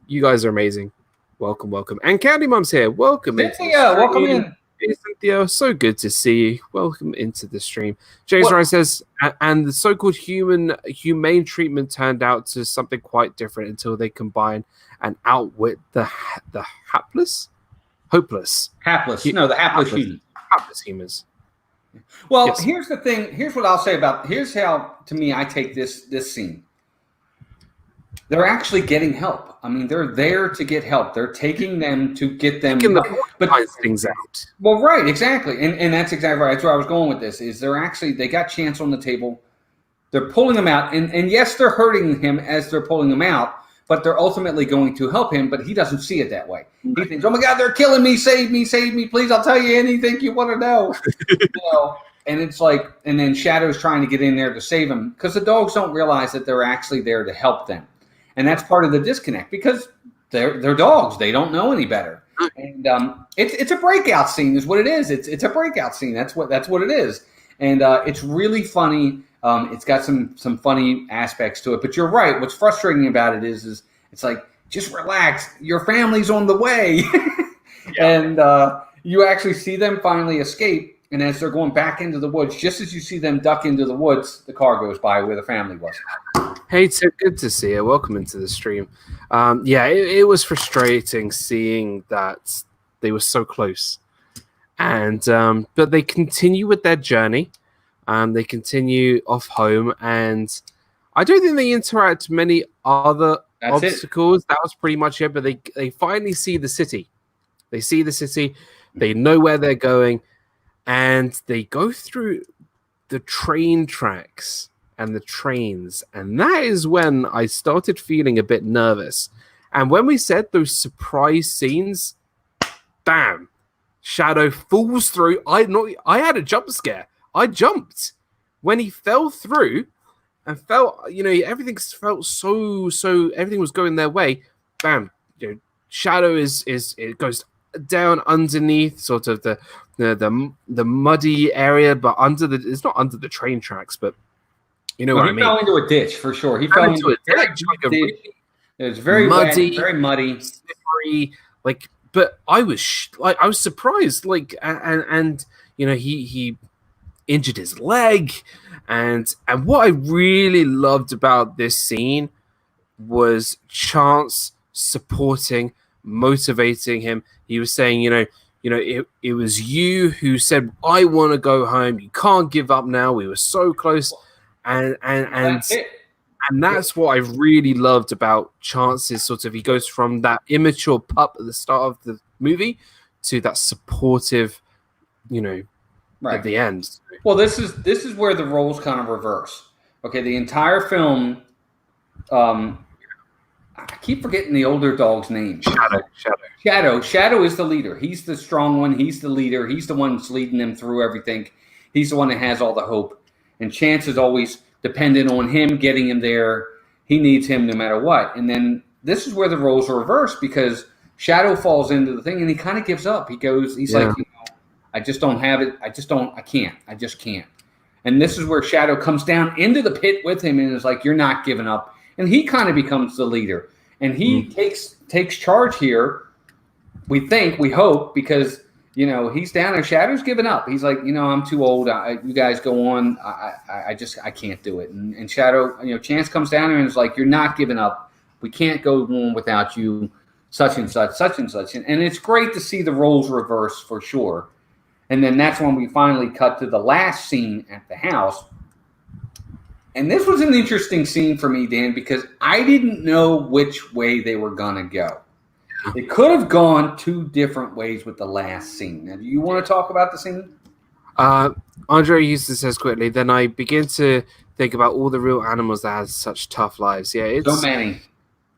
You guys are amazing. Welcome. And Candy Mom's here. Welcome in. Welcome in. Hey, Cynthia, so good to see you. Welcome into the stream. James Well- Ryan says, and the so-called humane treatment turned out to something quite different until they combine and outwit the hopeless. Hapless. No, the hapless human. Hapless humans. Well, Yes. here's the thing. Here's what I'll say about. Here's how, to me, I take this scene. They're actually getting help. I mean, they're there to get help. They're taking them to get them. Taking the But things out. well, right, exactly, and that's exactly right. That's where I was going with this. Is they got Chance on the table. They're pulling him out, and yes, they're hurting him as they're pulling him out. But they're ultimately going to help him. But he doesn't see it that way. He thinks, "Oh my God, they're killing me! Save me! Save me! Please! I'll tell you anything you want to know." And it's like, and then Shadow's trying to get in there to save him because the dogs don't realize that they're actually there to help them, and that's part of the disconnect because they're dogs. They don't know any better, and it's a breakout scene, is what it is. It's a breakout scene. That's what it is, and it's really funny. It's got some funny aspects to it, but you're right. What's frustrating about it is it's like, just relax. Your family's on the way, and you actually see them finally escape. And as they're going back into the woods, just as you see them duck into the woods, the car goes by where the family was. Hey, so good to see you. Welcome into the stream. It was frustrating seeing that they were so close, and but they continue with their journey. They continue off home, and I don't think they interact many other obstacles. That was pretty much it. But they finally see the city. They see the city. They know where they're going. And they go through the train tracks and the trains. And that is when I started feeling a bit nervous. And when we said those surprise scenes, bam, Shadow falls through. I had a jump scare. I jumped when he fell through and felt, everything felt so everything was going their way. Bam, Shadow it goes down underneath sort of the muddy area, but it's not under the train tracks, but what I mean. He fell into a ditch for sure. He fell into a ditch. It was very muddy, wet, very muddy, slippery. But I was surprised. And he injured his leg, and what I really loved about this scene was Chance supporting, motivating him. He was saying, it was you who said, "I want to go home. You can't give up now. We were so close," and that's what I really loved about Chance's sort of. He goes from that immature pup at the start of the movie to that supportive, right at the end. Well, this is where the roles kind of reverse. Okay, the entire film. I keep forgetting the older dog's name. Shadow is the leader. He's the strong one. He's the leader. He's the one that's leading them through everything. He's the one that has all the hope. And Chance is always dependent on him, getting him there. He needs him no matter what. And then this is where the roles are reversed because Shadow falls into the thing and he kind of gives up. He's like, I just don't have it. I just can't. And this is where Shadow comes down into the pit with him and is like, you're not giving up. And he kind of becomes the leader. And he takes charge here. We hope, because, he's down there. Shadow's giving up. He's like, I'm too old. You guys go on. I can't do it. And Shadow, Chance comes down there and is like, you're not giving up. We can't go on without you, such and such, such and such. And it's great to see the roles reverse for sure. And then that's when we finally cut to the last scene at the house. And this was an interesting scene for me, Dan, because I didn't know which way they were going to go. It could have gone two different ways with the last scene. Now, do you want to talk about the scene? Andre Houston says quickly, then I begin to think about all the real animals that have such tough lives. Yeah, it's so many.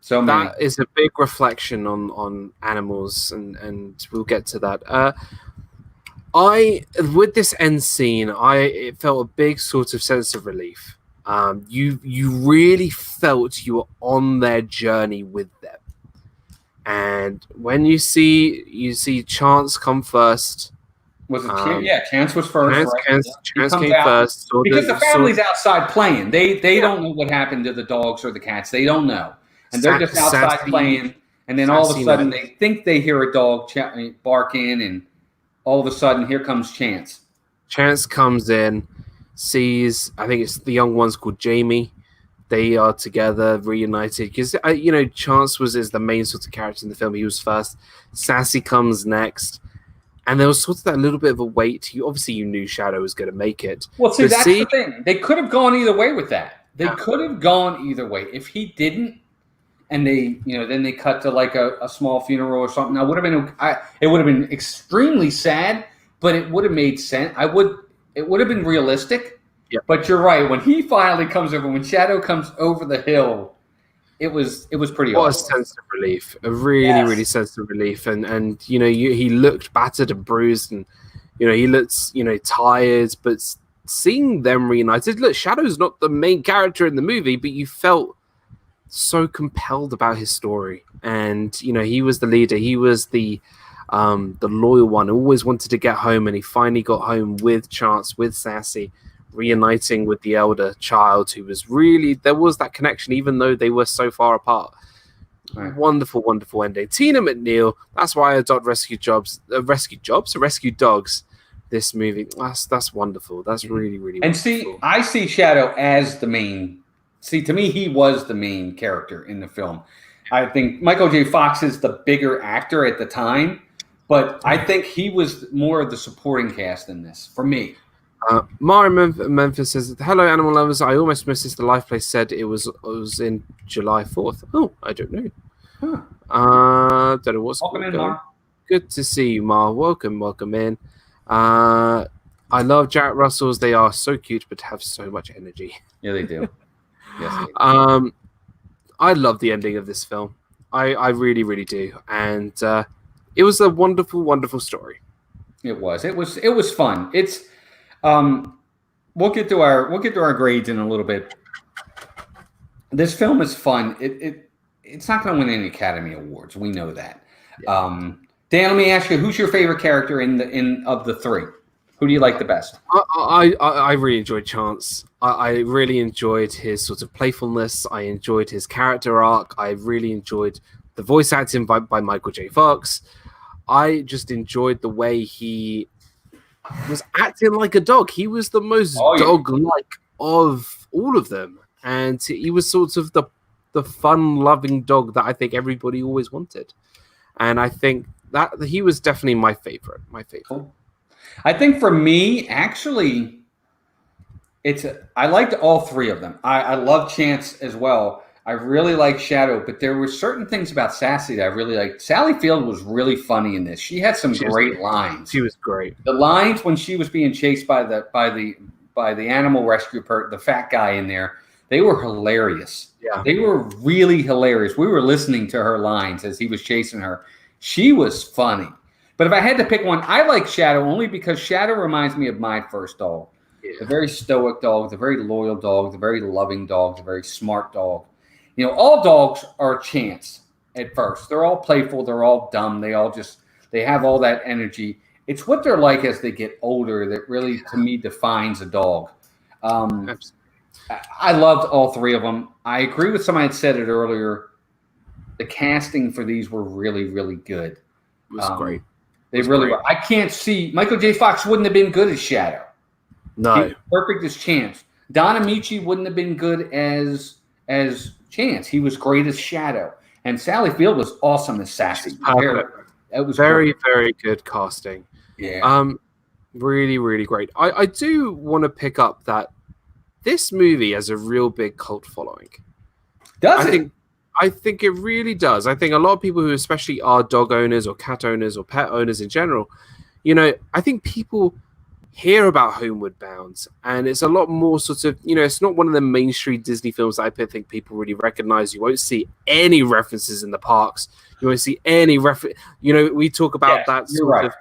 That is a big reflection on animals, and we'll get to that. With this end scene, it felt a big sort of sense of relief. You really felt you were on their journey with them, and when you see Chance come first. Was it Chance was first. Chance came first because the family's outside playing. They don't know what happened to the dogs or the cats. They don't know, and they're just outside playing. And then all of a sudden, they think they hear a dog barking, and all of a sudden, here comes Chance. Chance comes in, sees, I think it's the young one's called Jamie. They are together, reunited. Because, Chance is the main sort of character in the film. He was first. Sassy comes next. And there was sort of that little bit of a wait. Obviously, you knew Shadow was going to make it. Well, see, that's the thing. They could have gone either way with that. They could have gone either way. If he didn't, and then they cut to like a small funeral or something, it would have been extremely sad, but it would have made sense. It would have been realistic. Yep. But you're right. When he finally comes over, when Shadow comes over the hill, it was pretty awesome. What a sense of relief. A really, really sense of relief. And he looked battered and bruised, and, he looks, tired, but seeing them reunited, look, Shadow's not the main character in the movie, but you felt so compelled about his story. And, he was the leader. He was the loyal one who always wanted to get home, and he finally got home with Chance, with Sassy, reuniting with the elder child, who was really, there was that connection, even though they were so far apart. Right. Wonderful, wonderful ending. Tina McNeil, that's why I adopt rescue dogs. This movie, that's wonderful. That's really, really and wonderful. I see Shadow as the main. See, to me, he was the main character in the film. I think Michael J. Fox is the bigger actor at the time, but I think he was more of the supporting cast in this, for me. Mara Memphis says, "Hello, animal lovers. I almost missed this. The Life Place said it was in July 4th. Oh, I don't know. Don't know what's welcome in, on. Mar. Good to see you, Mar. Welcome in. I love Jack Russells. They are so cute, but have so much energy. Yeah, they do. Yes, they do. I love the ending of this film. I really, really do. And it was a wonderful, wonderful story. It was fun. It's we'll get to our grades in a little bit. This film is fun. It's not going to win any Academy Awards. We know that. Yeah. Dan, let me ask you, who's your favorite character of the three? Who do you like the best? I really enjoyed Chance. I really enjoyed his sort of playfulness. I enjoyed his character arc. I really enjoyed the voice acting by Michael J. Fox. I just enjoyed the way he was acting like a dog. He was the most dog-like of all of them. And he was sort of the fun-loving dog that I think everybody always wanted. And I think that he was definitely my favorite. Cool. I think for me, actually, I liked all three of them. I love Chance as well. I really like Shadow, but there were certain things about Sassy that I really liked. Sally Field was really funny in this. She had some great lines. She was great. The lines when she was being chased by the animal rescue the fat guy in there, they were hilarious. Yeah. They were really hilarious. We were listening to her lines as he was chasing her. She was funny. But if I had to pick one, I like Shadow only because Shadow reminds me of my first dog. Yeah. The very stoic dog, the very loyal dog, the very loving dog, the very smart dog. All dogs are Chance at first. They're all playful. They're all dumb. They have all that energy. It's what they're like as they get older that really, to me, defines a dog. I loved all three of them. I agree with somebody that said it earlier. The casting for these were really, really good. It was great. They really were. I can't see Michael J. Fox wouldn't have been good as Shadow. No, he was perfect as Chance. Don Amici wouldn't have been good as Chance. He was great as Shadow, and Sally Field was awesome as Sassy. It was very, very good casting. Yeah. Really, really great. I do want to pick up that this movie has a real big cult following. I think it really does. I think a lot of people who especially are dog owners or cat owners or pet owners in general, I think people hear about Homeward Bound, and it's a lot more sort of, it's not one of the mainstream Disney films that I think people really recognize. You won't see any references in the parks. You won't see any reference. We talk about that sort of,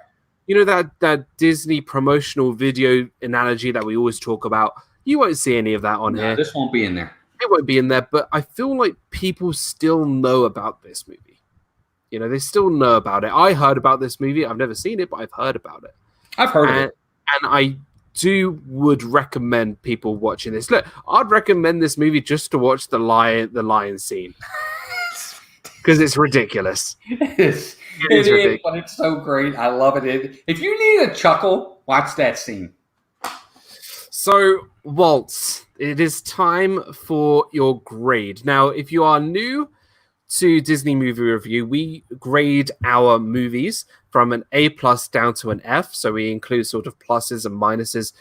that Disney promotional video analogy that we always talk about. You won't see any of that on here. This won't be in there. It won't be in there, but I feel like people still know about this movie. They still know about it. I heard about this movie. I've never seen it, but I've heard about it. I've heard of it. And I would recommend people watching this. Look, I'd recommend this movie just to watch the lion scene. Because it's ridiculous. It is ridiculous. But it's so great. I love it. If you need a chuckle, watch that scene. So, Waltz, it is time for your grade. Now, if you are new to Disney Movie Review, we grade our movies from an A+ down to an F. So we include sort of pluses and minuses.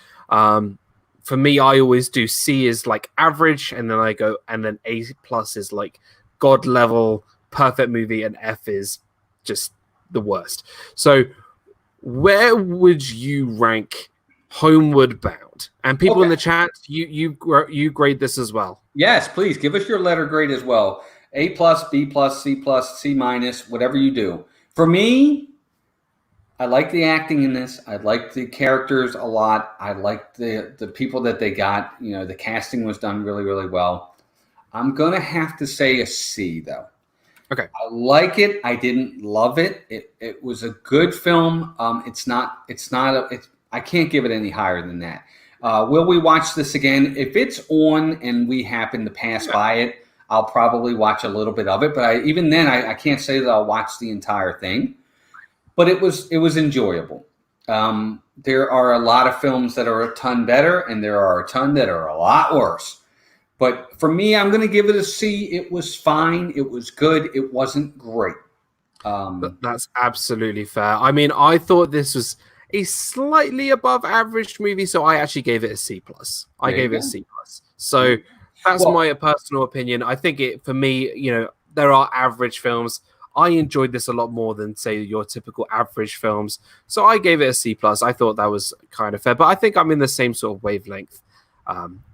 For me, I always do C is like average, and then A+ is like God level, perfect movie, and F is just the worst. So where would you rank Homeward Bound? And people in the chat, you grade this as well. Yes, please give us your letter grade as well. A+, B+, C+, C-, whatever you do. For me, I like the acting in this. I like the characters a lot. I like the people that they got. You know, the casting was done really, really well. I'm going to have to say a C, though. Okay. I like it. I didn't love it. It was a good film. I can't give it any higher than that. Will we watch this again? If it's on and we happen to pass by it, I'll probably watch a little bit of it. But even then, I can't say that I'll watch the entire thing. But it was enjoyable. There are a lot of films that are a ton better, and there are a ton that are a lot worse. But for me, I'm going to give it a C. It was fine. It was good. It wasn't great. That's absolutely fair. I mean, I thought this was a slightly above average movie, so I actually gave it a C+. I gave it a C+. So that's my personal opinion. I think for me, you know, there are average films. I enjoyed this a lot more than, say, your typical average films. So I gave it a C+. I thought that was kind of fair. But I think I'm in the same sort of wavelength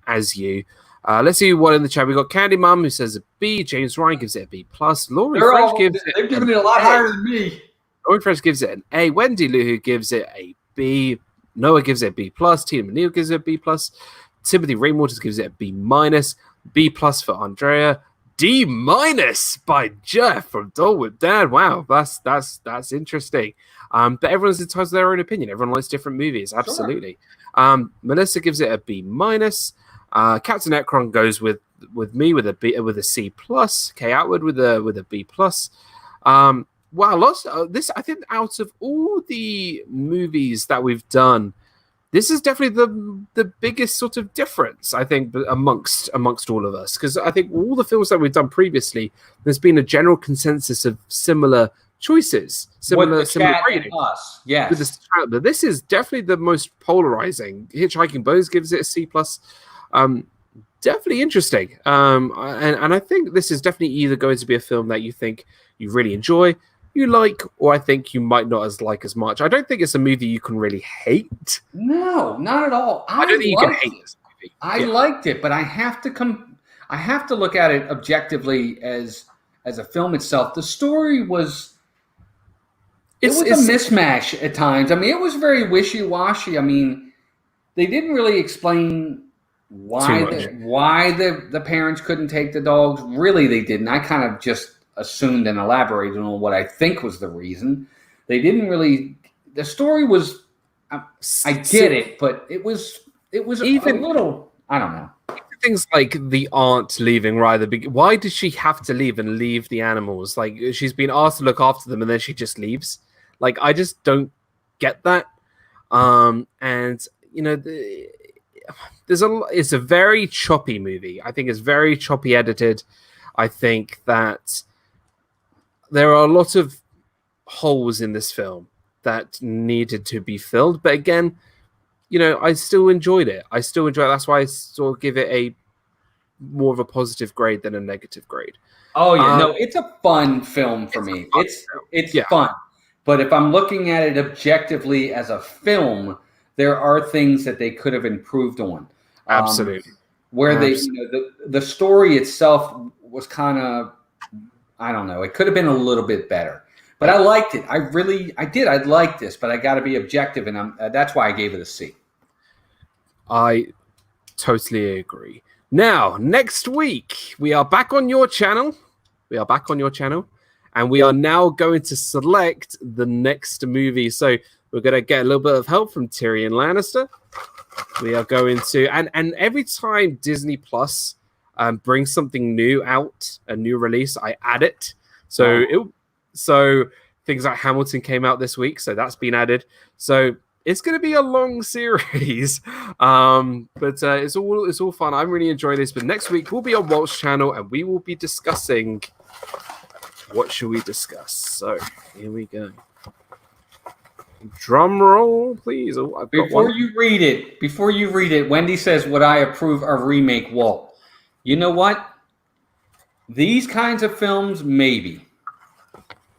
as you. Let's see what in the chat. We got Candy Mum, who says a B. James Ryan gives it a B+. Lauren French they're giving it a lot higher than me. Lauren French gives it an A. Wendy Luhu gives it a B. Noah gives it a B+. Tina Manil gives it a B+. Timothy Rainwaters gives it a B-. B+ for Andrea. D- by Jeff from Dolwood Dad. Wow, that's interesting. But everyone's entitled to their own opinion. Everyone likes different movies. Absolutely. Sure. Melissa gives it a B-. Captain Ekron goes with me with a C+. Kay Atwood with a B+. Wow, lots. This, I think, out of all the movies that we've done, this is definitely the biggest sort of difference, I think, amongst all of us. Because I think all the films that we've done previously, there's been a general consensus of similar choices, similar ratings. Yes. But this is definitely the most polarizing. Hitchhiking Bones gives it a C+. Definitely interesting. And I think this is definitely either going to be a film that you think you really enjoy, you like, or I think you might not like as much. I don't think it's a movie you can really hate. No, not at all. I don't think you can hate this movie. I liked it, but I have to look at it objectively as a film itself. The story was a mismatch at times. I mean, it was very wishy-washy. I mean, they didn't really explain why the parents couldn't take the dogs. Really, they didn't. I kind of just assumed and elaborated on what I think was the reason. They didn't really. The story was. I get it, but it was even a little. I don't know. Things like the aunt leaving right at the beginning. Why did she have to leave and leave the animals? Like, she's been asked to look after them and then she just leaves. Like, I just don't get that. And you know, it's a very choppy movie. I think it's very choppy edited. I think that there are a lot of holes in this film that needed to be filled. But again, you know, I still enjoyed it. That's why I still give it a more of a positive grade than a negative grade. Oh yeah, no, it's a fun film for me. It's fun. But if I'm looking at it objectively as a film, there are things that they could have improved on. Absolutely. The story itself was kind of, I don't know, it could have been a little bit better. But I liked it. I did. I liked this, but I got to be objective, and that's why I gave it a C. I totally agree. Now, next week, we are back on your channel. And we are now going to select the next movie. So we're going to get a little bit of help from Tyrion Lannister. We are going to, and every time Disney Plus brings something new out, a new release, I add it. So things like Hamilton came out this week, so that's been added. So it's going to be a long series, but it's all fun. I'm really enjoying this. But next week we'll be on Walt's channel, and we will be discussing. What should we discuss? So here we go. Drum roll, please. Oh, before you read it, Wendy says, "Would I approve a remake, Walt?" You know what? These kinds of films, maybe.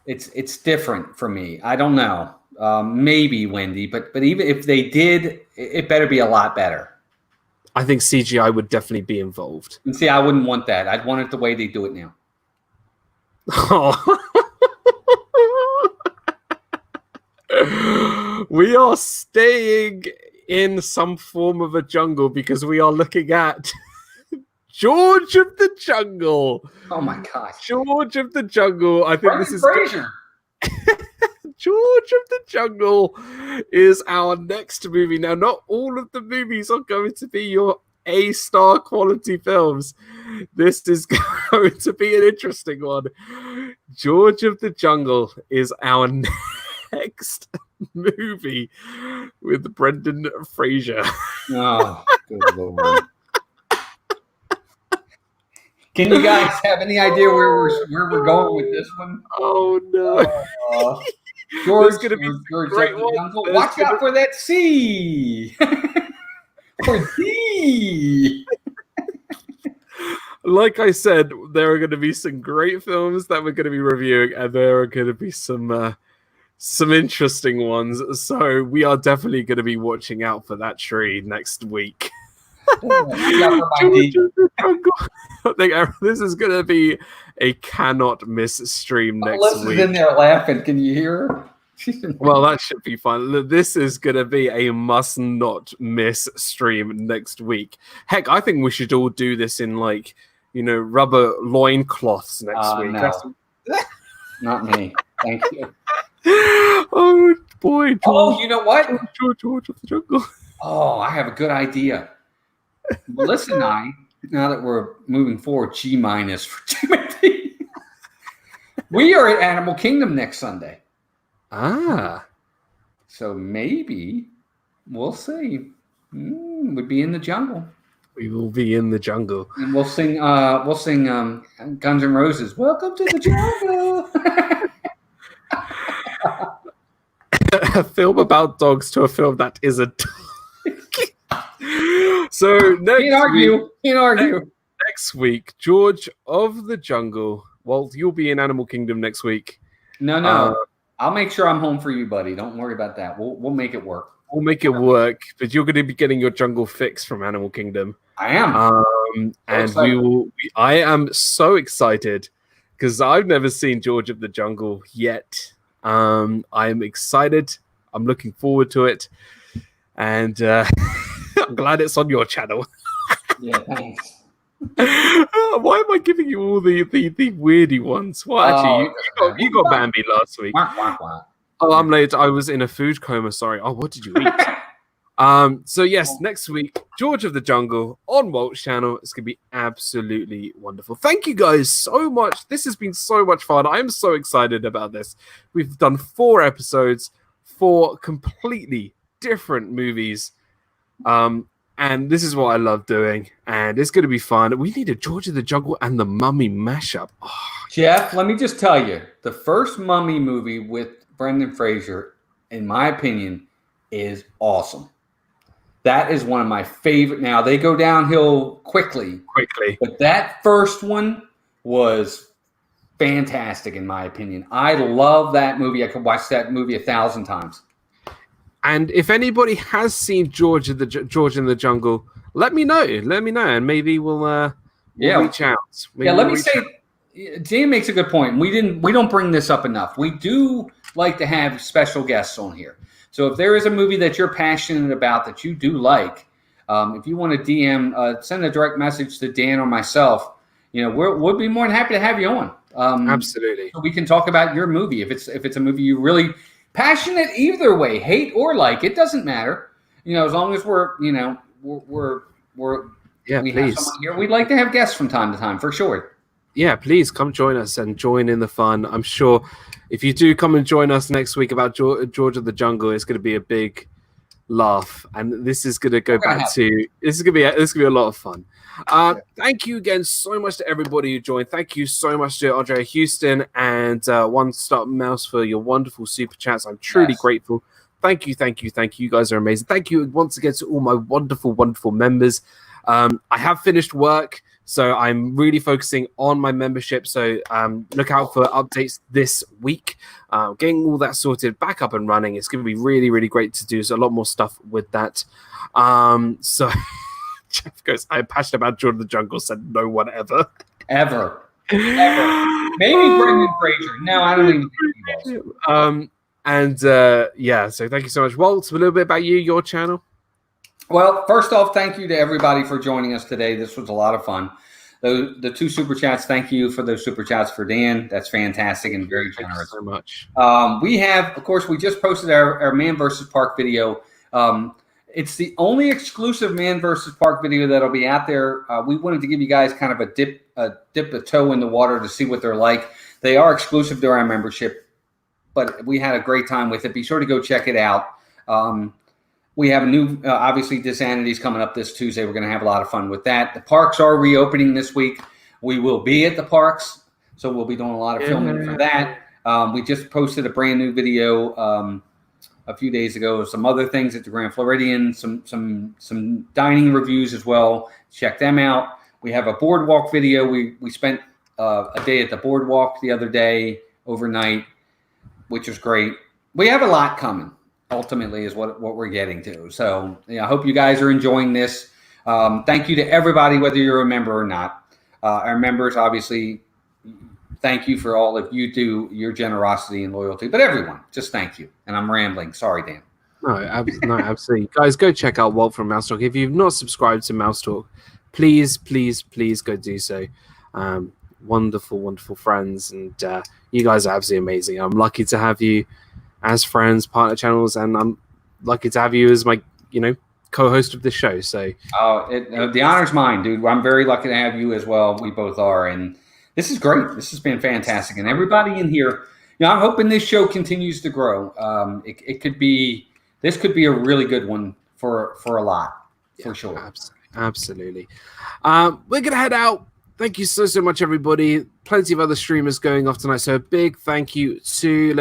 It's different for me. I don't know. Maybe, Wendy, but even if they did, it better be a lot better. I think CGI would definitely be involved. And see, I wouldn't want that. I'd want it the way they do it now. Oh. We are staying in some form of a jungle because we are looking at George of the Jungle. Oh my gosh. George of the Jungle. I think this is Fraser. George of the Jungle is our next movie. Now, not all of the movies are going to be your A-star quality films. This is going to be an interesting one. George of the Jungle is our next movie with Brendan Fraser. Oh, good Lord. Can you guys have any idea where we're going with this one? Oh no. George of the Jungle. Watch out for that C. For D. Like I said, there are going to be some great films that we're going to be reviewing, and there are going to be some interesting ones. So we are definitely going to be watching out for that tree next week. I think this is going to be a cannot miss stream next week. Alyssa's in there laughing. Can you hear her? Well, that should be fun. This is going to be a must not miss stream next week. Heck, I think we should all do this in rubber loincloths next week. No. Not me. Thank you. Oh boy. George, you know what? George of the Jungle. Oh, I have a good idea. Melissa and I, now that we're moving forward, G- for Timothy, we are at Animal Kingdom next Sunday. Ah. So maybe we'll see. We'd be in the jungle. We will be in the jungle. And we'll sing Guns N' Roses. Welcome to the jungle. A film about dogs to a film that is a dog. So Can't argue. Next week, George of the Jungle. Well, you'll be in Animal Kingdom next week. No. I'll make sure I'm home for you, buddy. Don't worry about that. We'll make it work. We'll make it work, but you're going to be getting your jungle fix from Animal Kingdom. I am. I am so excited because I've never seen George of the Jungle yet. I am excited. I'm looking forward to it. And I'm glad it's on your channel. Yeah, thanks. Why am I giving you all the weirdy ones? Well, actually, you got Bambi last week. Oh, I'm late. I was in a food coma. Sorry. Oh, what did you eat? So yes, next week, George of the Jungle on Walt's channel. It's gonna be absolutely wonderful. Thank you guys so much. This has been so much fun. I'm so excited about this. We've done 4 episodes, 4 completely different movies. And this is what I love doing, and it's going to be fun. We need a George of the Jungle and the Mummy mashup. Oh. Jeff, let me just tell you, the first Mummy movie with Brendan Fraser, in my opinion, is awesome. That is one of my favorite. Now, they go downhill quickly. But that first one was fantastic, in my opinion. I love that movie. I could watch that movie 1,000 times. And if anybody has seen George in the Jungle, let me know. And maybe we'll reach out. Let me say, Dan makes a good point. We don't bring this up enough. We do like to have special guests on here. So if there is a movie that you're passionate about that you do like, if you want to DM, send a direct message to Dan or myself. We'll be more than happy to have you on. Absolutely. So we can talk about your movie. If it's a movie you really passionate either way, hate or like, it doesn't matter. As long as we have someone here. We'd like to have guests from time to time for sure. yeah, please come join us and join in the fun. I'm sure if you do come and join us next week about George of the Jungle, it's going to be a big laugh, and this is going to go back to this is going to be a lot of fun. Thank you again so much to everybody who joined. Thank you so much to Andre Houston and One Stop Mouse for your wonderful super chats. I'm truly grateful. Thank you, thank you, thank you. You guys are amazing. Thank you once again to all my wonderful, wonderful members. I have finished work, so I'm really focusing on my membership. So look out for updates this week. Getting all that sorted, back up and running. It's going to be really, really great to do. So a lot more stuff with that. So Jeff goes, I'm passionate about George of the Jungle, said no one ever. Ever. Maybe Brendan Fraser. No, I don't even think he was. Yeah, so thank you so much. Walt, a little bit about you, your channel. Well, first off, thank you to everybody for joining us today. This was a lot of fun. The 2 super chats, thank you for those super chats for Dan. That's fantastic and very generous. Thank you so much. We have, of course, we just posted our Man vs. Park video. It's the only exclusive Man vs. Park video that'll be out there. We wanted to give you guys kind of dip a toe in the water to see what they're like. They are exclusive to our membership, but we had a great time with it. Be sure to go check it out. We have a new, obviously, DIZNEYDAN's coming up this Tuesday. We're going to have a lot of fun with that. The parks are reopening this week. We will be at the parks, so we'll be doing a lot of filming for that. We just posted a brand new video a few days ago. Some other things at the Grand Floridian, some dining reviews as well. Check them out. We have a boardwalk video. We spent a day at the boardwalk the other day, overnight, which was great. We have a lot coming. Ultimately is what we're getting to. So I hope you guys are enjoying this. Thank you to everybody, whether you're a member or not. Our members, obviously, thank you for all of you do, your generosity and loyalty. But everyone, just thank you. And I'm rambling. Sorry, Dan. No, absolutely. Guys, go check out Walt from Mouse Talk. If you've not subscribed to Mouse Talk, please, please, please go do so. Wonderful, wonderful friends. And you guys are absolutely amazing. I'm lucky to have you as friends, partner channels, and I'm lucky to have you as my, co-host of this show. So, the honor's mine, dude. I'm very lucky to have you as well. We both are, and this is great. This has been fantastic, and everybody in here. I'm hoping this show continues to grow. This could be a really good one for a lot, for sure. Absolutely. We're gonna head out. Thank you so much, everybody. Plenty of other streamers going off tonight, so a big thank you to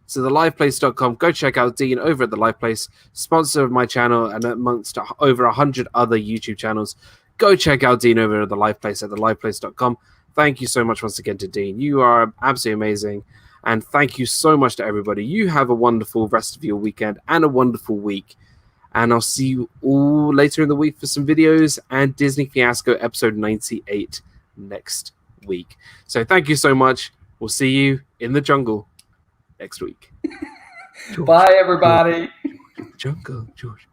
to theliveplace.com. Go check out Dean over at The Live Place, sponsor of my channel and amongst over 100 other YouTube channels. Go check out Dean over at The Live Place at theliveplace.com. Thank you so much once again to Dean. You are absolutely amazing. And thank you so much to everybody. You have a wonderful rest of your weekend and a wonderful week. And I'll see you all later in the week for some videos and Disney Fiasco episode 98 next week. So thank you so much. We'll see you in the jungle next week. Bye, everybody. Jungle, George.